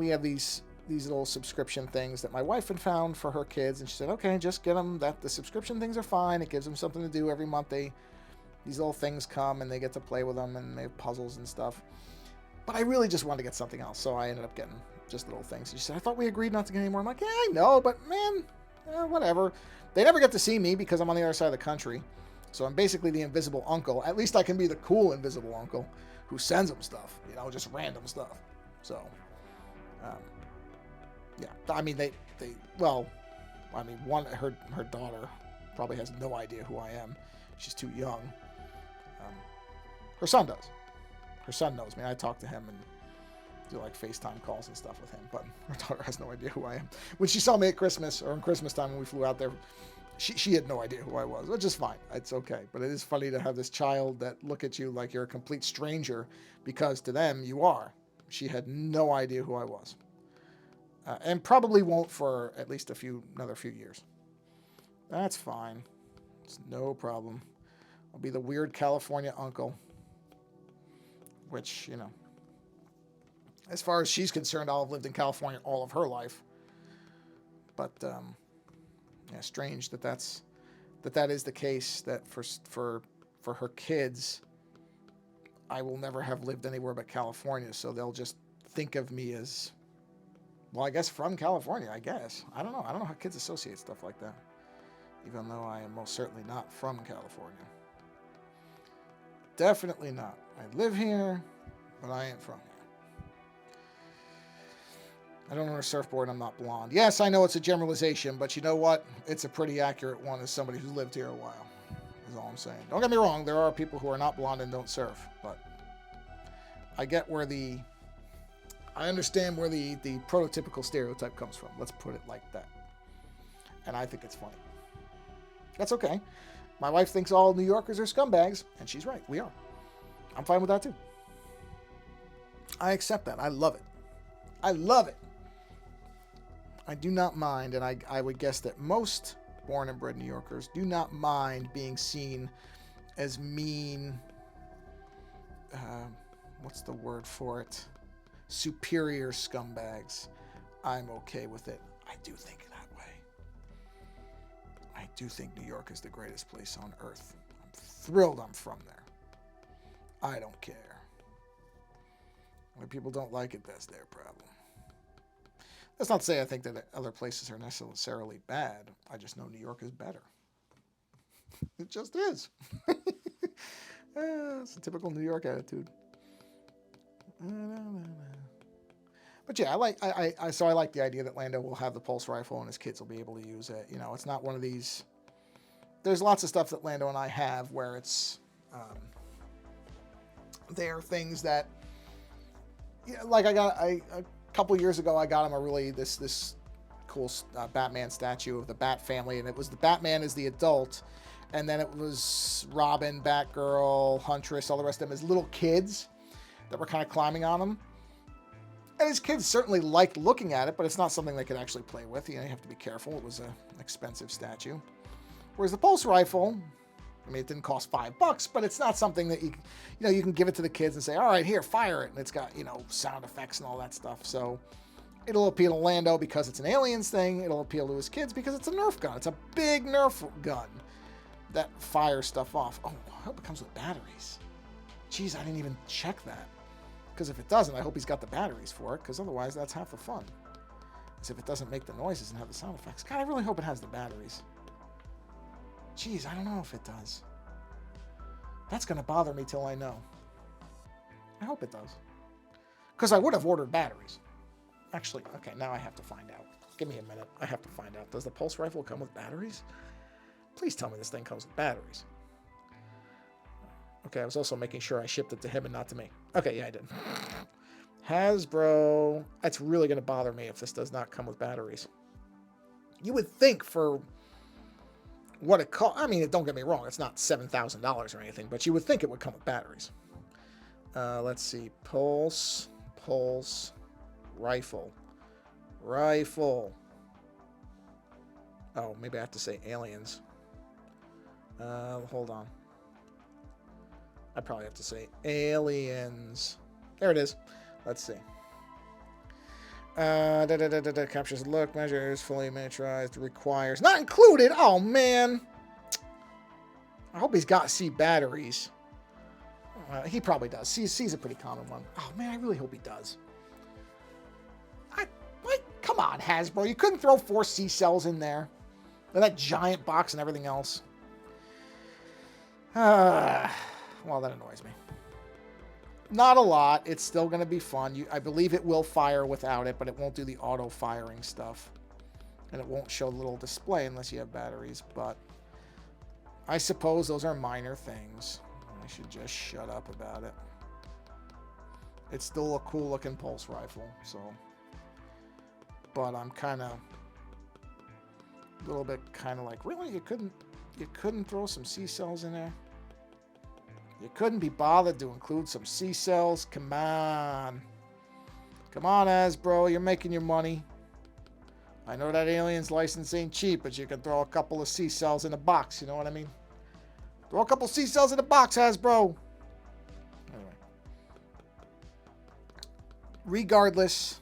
have these little subscription things that my wife had found for her kids. And she said, okay, just get them that. The subscription things are fine. It gives them something to do every month. These little things come and they get to play with them and they have puzzles and stuff. But I really just wanted to get something else. So I ended up getting just little things. She said, I thought we agreed not to get any more. I'm like, yeah, I know, but man, whatever. They never get to see me because I'm on the other side of the country. So I'm basically the invisible uncle. At least I can be the cool invisible uncle who sends them stuff, just random stuff. So, yeah. I mean, her daughter probably has no idea who I am. She's too young. Her son does. Her son knows me. I talk to him and do like FaceTime calls and stuff with him, but her daughter has no idea who I am. When she saw me at Christmas or on Christmas time when we flew out there, she had no idea who I was, which is fine. It's okay. But it is funny to have this child that look at you like you're a complete stranger because to them you are. She had no idea who I was. And probably won't for at least another few years. That's fine. It's no problem. I'll be the weird California uncle, which, as far as she's concerned, I'll have lived in California all of her life. But yeah, strange that that is the case. That for her kids, I will never have lived anywhere but California. So they'll just think of me as, well, I guess from California. I guess I don't know. I don't know how kids associate stuff like that. Even though I am most certainly not from California. Definitely not. I live here, but I ain't from here. I don't own a surfboard and I'm not blonde. Yes, I know it's a generalization, but you know what? It's a pretty accurate one as somebody who's lived here a while, is all I'm saying. Don't get me wrong, there are people who are not blonde and don't surf, but I understand where the prototypical stereotype comes from. Let's put it like that. And I think it's funny. That's okay. My wife thinks all New Yorkers are scumbags, and she's right. We are. I'm fine with that too. I accept that. I love it. I love it. I do not mind, and I would guess that most born and bred New Yorkers do not mind being seen as mean, what's the word for it? Superior scumbags. I'm okay with it. I do think that way. I do think New York is the greatest place on earth. I'm thrilled I'm from there. I don't care. When people don't like it, that's their problem. That's not to say I think that other places are necessarily bad. I just know New York is better. It just is. It's a typical New York attitude. But yeah, I like the idea that Lando will have the pulse rifle and his kids will be able to use it. It's not one of these. There's lots of stuff that Lando and I have where it's they are things that, like a couple years ago I got him a really this cool Batman statue of the Bat family, and it was the Batman as the adult, and then it was Robin, Batgirl, Huntress, all the rest of them as little kids that were kind of climbing on him. And his kids certainly liked looking at it, but it's not something they could actually play with. You have to be careful. It was an expensive statue. Whereas the pulse rifle, I mean, it didn't cost $5, but it's not something that you can give it to the kids and say, all right, here, fire it. And it's got, sound effects and all that stuff. So it'll appeal to Lando because it's an Aliens thing. It'll appeal to his kids because it's a Nerf gun. It's a big Nerf gun that fires stuff off. Oh, I hope it comes with batteries. Jeez, I didn't even check that. Because if it doesn't, I hope he's got the batteries for it, because otherwise that's half the fun. As if it doesn't make the noises and have the sound effects. God, I really hope it has the batteries. Jeez, I don't know if it does. That's going to bother me till I know. I hope it does. Because I would have ordered batteries. Actually, okay, now I have to find out. Give me a minute. I have to find out. Does the pulse rifle come with batteries? Please tell me this thing comes with batteries. Okay, I was also making sure I shipped it to him and not to me. Okay, yeah, I did. Hasbro. That's really going to bother me if this does not come with batteries. You would think for what it cost. I mean, don't get me wrong, it's not $7,000 or anything, but you would think it would come with batteries. Let's see. Pulse, rifle. Oh, maybe I have to say aliens. Hold on. I probably have to say aliens. There it is. Let's see. Captures look, measures, fully miniaturized, requires. Not included! Oh, man. I hope he's got C batteries. He probably does. C's a pretty common one. Oh, man, I really hope he does. Come on, Hasbro. You couldn't throw 4 C cells in there. And that giant box and everything else. Well, that annoys me. Not a lot. It's still going to be fun. I believe it will fire without it, but it won't do the auto-firing stuff. And it won't show the little display unless you have batteries. But I suppose those are minor things. I should just shut up about it. It's still a cool-looking pulse rifle, so... But I'm kind of... a little bit kind of like, really? You couldn't throw some C-cells in there? You couldn't be bothered to include some C-cells? Come on. Come on, Hasbro. You're making your money. I know that Aliens license ain't cheap, but you can throw a couple of C-cells in a box. You know what I mean? Throw a couple C-cells in a box, Hasbro. Anyway. Regardless,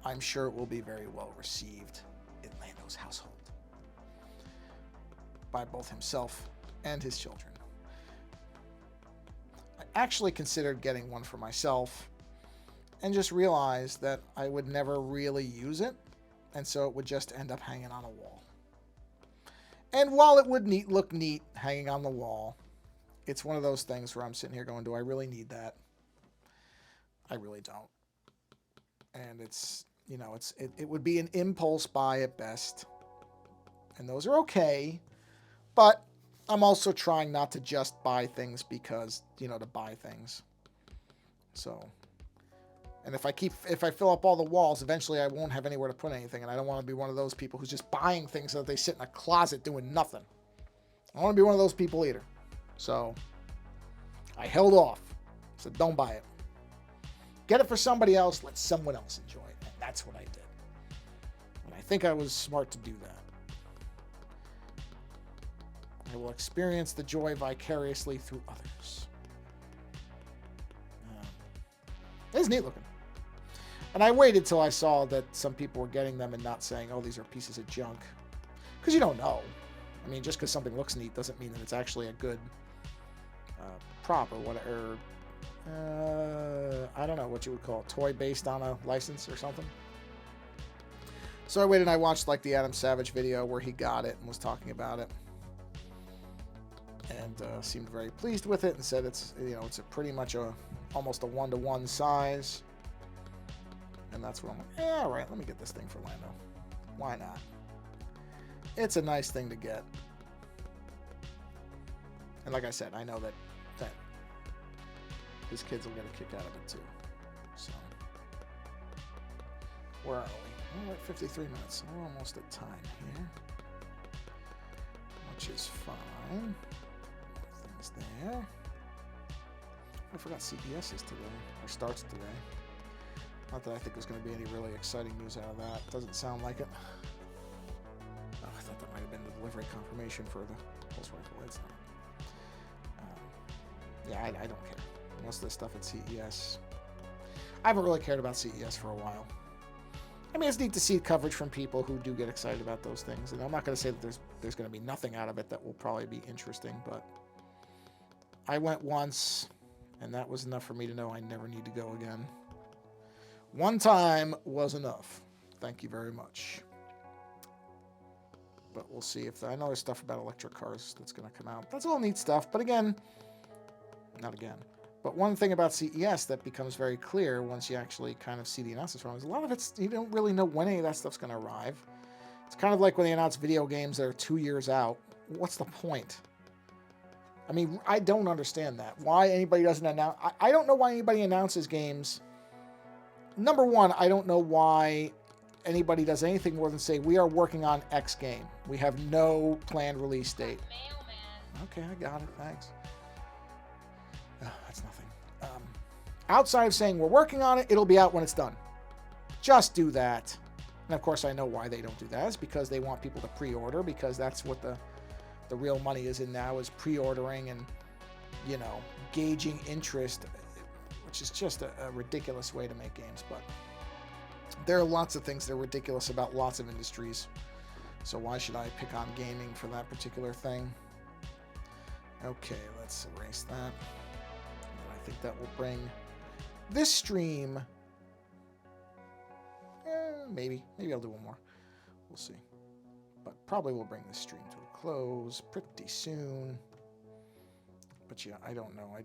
I'm sure it will be very well received in Lando's household by both himself and his children. I actually considered getting one for myself and just realized that I would never really use it, and so it would just end up hanging on a wall. And while it would look neat hanging on the wall, it's one of those things where I'm sitting here going, do I really need that? I really don't. And it's, you know, it would be an impulse buy at best. And those are okay. But I'm also trying not to just buy things because, you know, to buy things. So, and if I fill up all the walls, eventually I won't have anywhere to put anything. And I don't want to be one of those people who's just buying things so that they sit in a closet doing nothing. I don't want to be one of those people either. So, I held off. So don't buy it. Get it for somebody else. Let someone else enjoy it. And that's what I did. And I think I was smart to do that. I will experience the joy vicariously through others. It's neat looking. And I waited till I saw that some people were getting them and not saying, oh, these are pieces of junk. Because you don't know. I mean, just because something looks neat doesn't mean that it's actually a good prop or whatever. I don't know what you would call it. Toy based on a license or something. So I waited and I watched like the Adam Savage video where he got it and was talking about it. And seemed very pleased with it and said it's, you know, it's a pretty much almost a 1-to-1 size. And that's what I'm like, yeah, all right, let me get this thing for Lando. Why not? It's a nice thing to get. And like I said, I know that his kids will get a kick out of it too. So, where are we? We're at 53 minutes. We're almost at time here, which is fine. Things there. I forgot CES is today, or starts today. Not that I think there's going to be any really exciting news out of that. Doesn't sound like it. Oh, I thought that might have been the delivery confirmation for the Pulse Rifle. It's not. Yeah, I don't care. Most of this stuff at CES. I haven't really cared about CES for a while. I mean, it's neat to see coverage from people who do get excited about those things. And I'm not going to say that there's going to be nothing out of it that will probably be interesting, but I went once, and that was enough for me to know I never need to go again. One time was enough. Thank you very much. But we'll see if I know there's stuff about electric cars that's going to come out. That's all neat stuff, but again, not again. But one thing about CES that becomes very clear once you actually kind of see the announcements from it is a lot of it's, you don't really know when any of that stuff's going to arrive. It's kind of like when they announce video games that are 2 years out. What's the point? I mean, I don't understand that. Why anybody doesn't announce... I don't know why anybody announces games. Number one, I don't know why anybody does anything more than say, we are working on X game. We have no planned release date. Mailman. Okay, I got it. Thanks. That's nothing. Outside of saying we're working on it, it'll be out when it's done. Just do that. And of course, I know why they don't do that. It's because they want people to pre-order, because that's what the real money is in now, is pre-ordering and, gauging interest, which is just a ridiculous way to make games. But there are lots of things that are ridiculous about lots of industries. So why should I pick on gaming for that particular thing? Okay, let's erase that. And I think that will bring this stream. Maybe I'll do one more. We'll see. But probably we'll bring this stream to a close pretty soon. But yeah, I don't know. I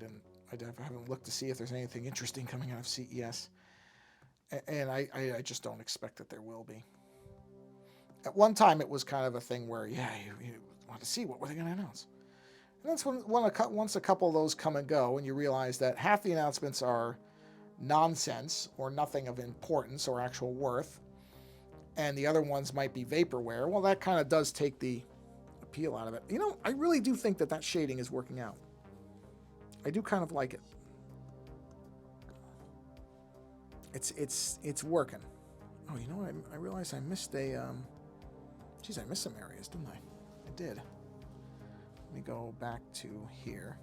haven't looked to see if there's anything interesting coming out of CES. And I just don't expect that there will be. At one time, it was kind of a thing where, you want to see what were they going to announce. And that's once a couple of those come and go, and you realize that half the announcements are nonsense or nothing of importance or actual worth, and the other ones might be vaporware. Well, that kind of does take the appeal out of it. I really do think that shading is working out. I do kind of like it. It's working. Oh, you know what? I realized I missed I missed some areas, didn't I? I did. Let me go back to here.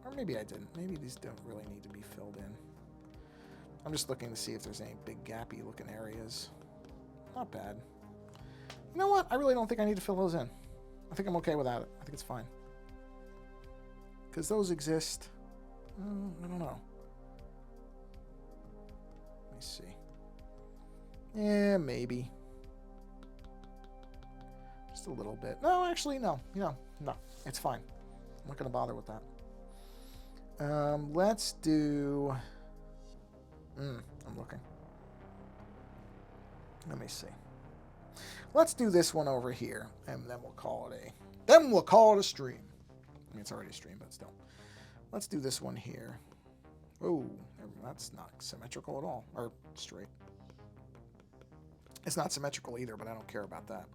Or maybe I didn't. Maybe these don't really need to be filled in. I'm just looking to see if there's any big gappy looking areas. Not bad. You know what? I really don't think I need to fill those in. I think I'm okay without it. I think it's fine. Because those exist. I don't know. Let me see. Yeah, maybe. Just a little bit. No, actually, no. No. It's fine. I'm not going to bother with that. Let's do... I'm looking. Let me see. Let's do this one over here, and then we'll call it a stream. I mean, it's already a stream, but still. Let's do this one here. Oh, that's not symmetrical at all, or straight. It's not symmetrical either, but I don't care about that.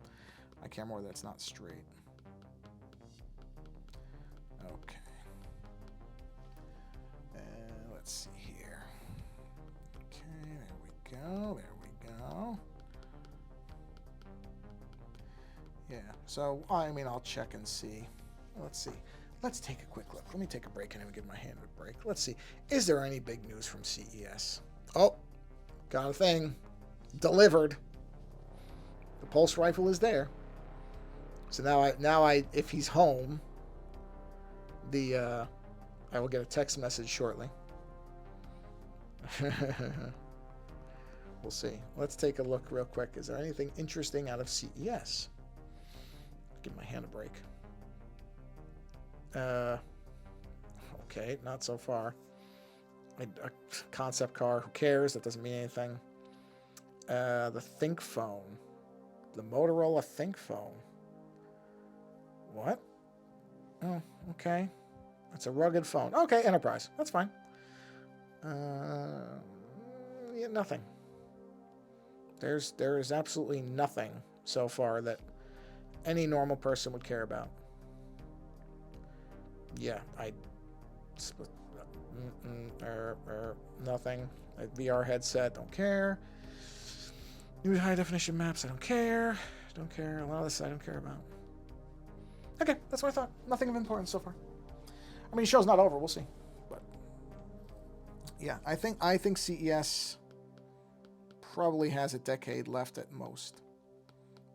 I care more that it's not straight. Okay. Let's see here. Okay, there we go. Yeah, so, I'll check and see. Let's see. Let's take a quick look. Let me take a break and give my hand a break. Let's see. Is there any big news from CES? Oh, got a thing. Delivered. The pulse rifle is there. So now I if he's home, I will get a text message shortly. We'll see. Let's take a look real quick. Is there anything interesting out of CES? Give my hand a break. Okay, not so far. A concept car, who cares? That doesn't mean anything. The Think phone. The Motorola Think phone. What? Oh, okay. It's a rugged phone. Okay, enterprise. That's fine. Yeah, nothing. There is absolutely nothing so far that any normal person would care about. Yeah, nothing. A VR headset, don't care. New high definition maps, I don't care. Don't care. A lot of this I don't care about. Okay, that's what I thought. Nothing of importance so far. I mean, the show's not over. We'll see. But yeah, I think CES probably has a decade left at most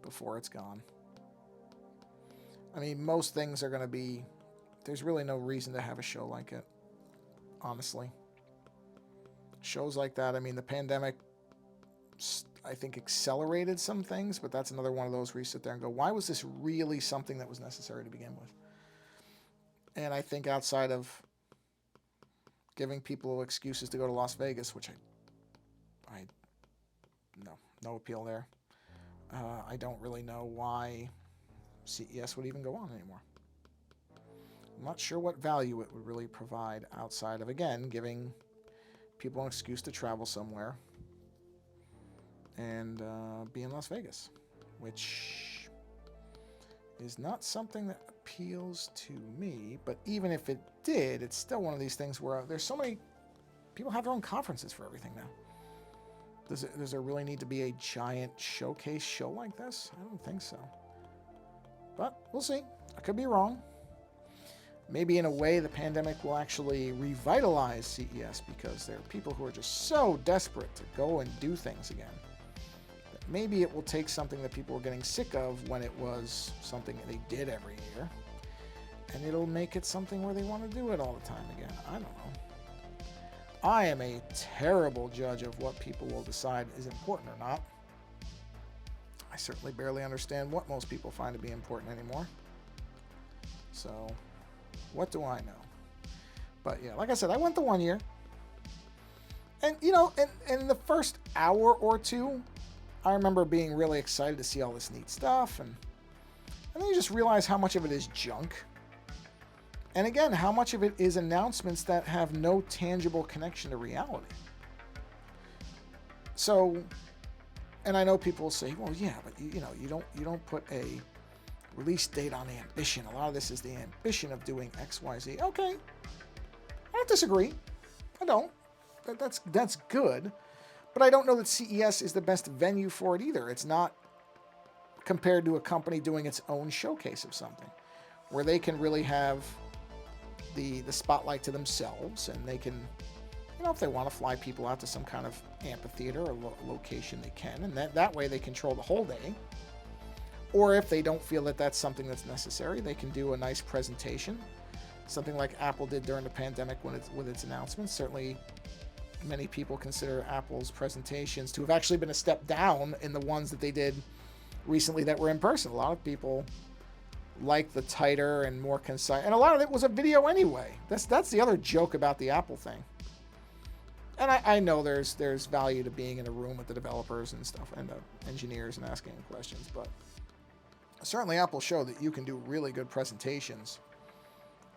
before it's gone. I mean, most things are going to be... There's really no reason to have a show like it, honestly. Shows like that, I mean, the pandemic, I think, accelerated some things, but that's another one of those where you sit there and go, why was this really something that was necessary to begin with? And I think outside of giving people excuses to go to Las Vegas, which no appeal there. I don't really know why CES would even go on anymore. I'm not sure what value it would really provide outside of, again, giving people an excuse to travel somewhere. and be in Las Vegas, which is not something that appeals to me. But even if it did, it's still one of these things where there's so many people have their own conferences for everything now. Does there really need to be a giant showcase show like this? I don't think so. But we'll see. I could be wrong. Maybe in a way the pandemic will actually revitalize CES because there are people who are just so desperate to go and do things again. That maybe it will take something that people were getting sick of when it was something that they did every year, and it'll make it something where they want to do it all the time again. I don't know. I am a terrible judge of what people will decide is important or not. I certainly barely understand what most people find to be important anymore. So, what do I know? But yeah, like I said, I went the 1 year. And, you know, in the first hour or two, I remember being really excited to see all this neat stuff. And then you just realize how much of it is junk. And again, how much of it is announcements that have no tangible connection to reality. So, and I know people will say, well, yeah, but you know, you don't put a release date on ambition. A lot of this is the ambition of doing X, Y, Z. Okay, I don't disagree. I don't. That's good. But I don't know that CES is the best venue for it either. It's not compared to a company doing its own showcase of something, where they can really have the spotlight to themselves, and they can, you know, if they want to fly people out to some kind of amphitheater or location, they can, and that way they control the whole day. Or if they don't feel that that's something that's necessary, they can do a nice presentation, something like Apple did during the pandemic with its announcements. Certainly, many people consider Apple's presentations to have actually been a step down in the ones that they did recently that were in person. A lot of people like the tighter and more concise, and a lot of it was a video anyway. That's the other joke about the Apple thing. And I know there's value to being in a room with the developers and stuff, and the engineers, and asking questions, but certainly Apple showed that you can do really good presentations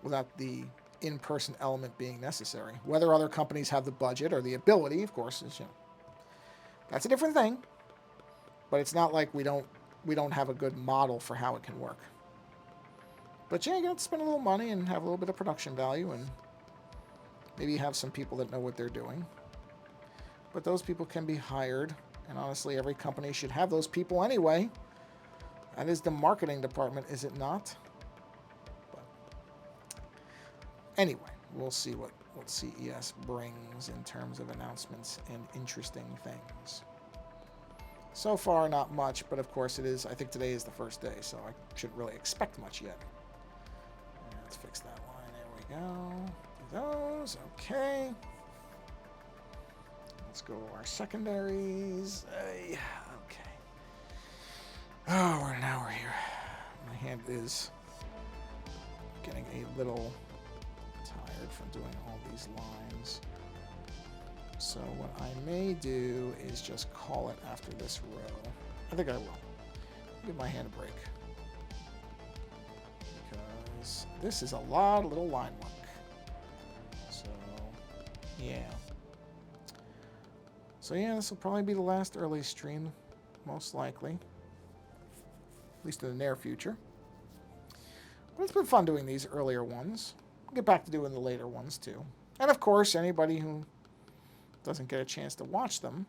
without the in-person element being necessary. Whether other companies have the budget or the ability, of course, is, you know, that's a different thing. But it's not like we don't have a good model for how it can work. But yeah, you got to spend a little money and have a little bit of production value, and maybe have some people that know what they're doing. But those people can be hired, and honestly, every company should have those people anyway. That is the marketing department, is it not? But anyway, we'll see what CES brings in terms of announcements and interesting things. So far, not much, but of course it is. I think today is the first day, so I shouldn't really expect much yet. Let's fix that line. There we go. Do those. Okay. Let's go to our secondaries. Okay. Oh, we're an hour here. My hand is getting a little tired from doing all these lines. So what I may do is just call it after this row. I think I will. Give my hand a break. Because this is a lot of little line work. So, yeah. So yeah, this will probably be the last early stream, most likely. At least in the near future. But it's been fun doing these earlier ones. We'll get back to doing the later ones too. And of course, anybody who doesn't get a chance to watch them,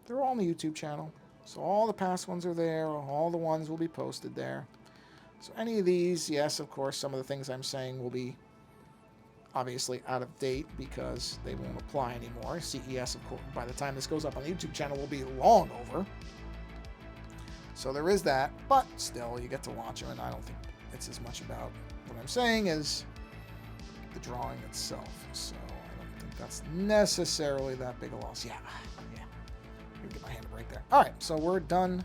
they're all on the YouTube channel. So all the past ones are there. All the ones will be posted there. So any of these, yes, of course, some of the things I'm saying will be obviously out of date because they won't apply anymore. CES, of course, by the time this goes up on the YouTube channel, will be long over. So there is that, but still, you get to watch them, and I don't think it's as much about what I'm saying as the drawing itself. So I don't think that's necessarily that big a loss. Yeah. Let me get my hand right there. All right, so we're done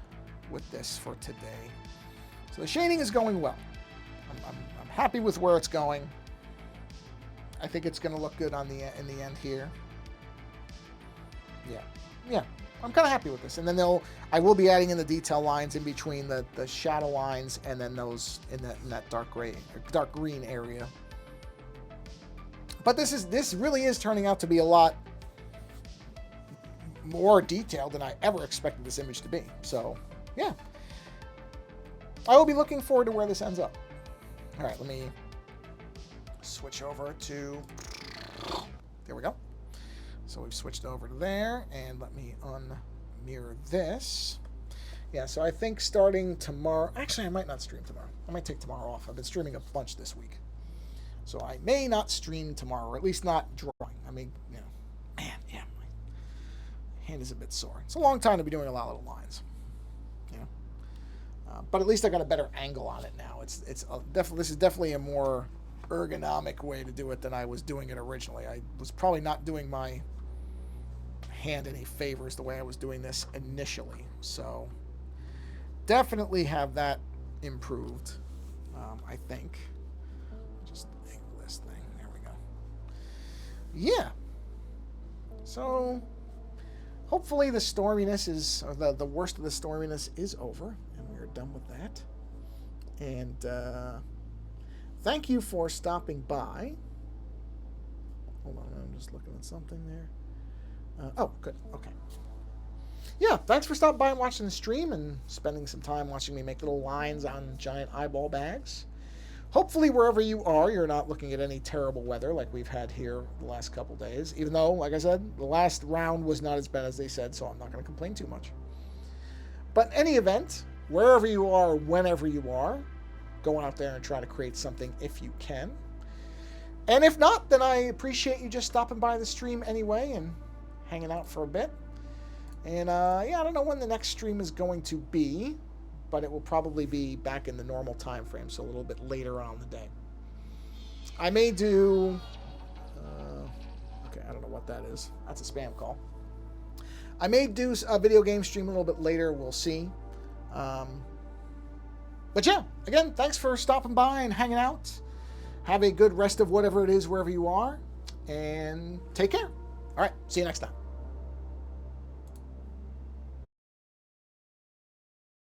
with this for today. So the shading is going well. I'm happy with where it's going. I think it's going to look good in the end here. Yeah. I'm kind of happy with this. And then I will be adding in the detail lines in between the shadow lines and then those in that dark green area. But this really is turning out to be a lot more detailed than I ever expected this image to be. So, yeah. I will be looking forward to where this ends up. All right, let me switch over to... There we go. So we've switched over to there, and let me unmirror this. Yeah, so I think starting tomorrow... Actually, I might not stream tomorrow. I might take tomorrow off. I've been streaming a bunch this week. So I may not stream tomorrow, or at least not drawing. I mean, you know, man, yeah, my hand is a bit sore. It's a long time to be doing a lot of little lines, you know. But at least I got a better angle on it now. It's definitely, this is definitely a more ergonomic way to do it than I was doing it originally. I was probably not doing my hand any favors the way I was doing this initially. So definitely have that improved, I think. Just angle this thing. There we go. Yeah. So hopefully the storminess is, or the worst of the storminess is over, and we're done with that. And thank you for stopping by. Hold on, I'm just looking at something there. Oh, good. Okay. Yeah, thanks for stopping by and watching the stream and spending some time watching me make little lines on giant eyeball bags. Hopefully, wherever you are, you're not looking at any terrible weather like we've had here the last couple days. Even though, like I said, the last round was not as bad as they said, so I'm not going to complain too much. But in any event, wherever you are, whenever you are, go out there and try to create something if you can. And if not, then I appreciate you just stopping by the stream anyway and hanging out for a bit. And yeah, I don't know when the next stream is going to be, but it will probably be back in the normal time frame, so a little bit later on in the day. I may do... okay, I don't know what that is. That's a spam call. I may do a video game stream a little bit later. We'll see. But yeah, again, thanks for stopping by and hanging out. Have a good rest of whatever it is wherever you are, and take care. All right, see you next time.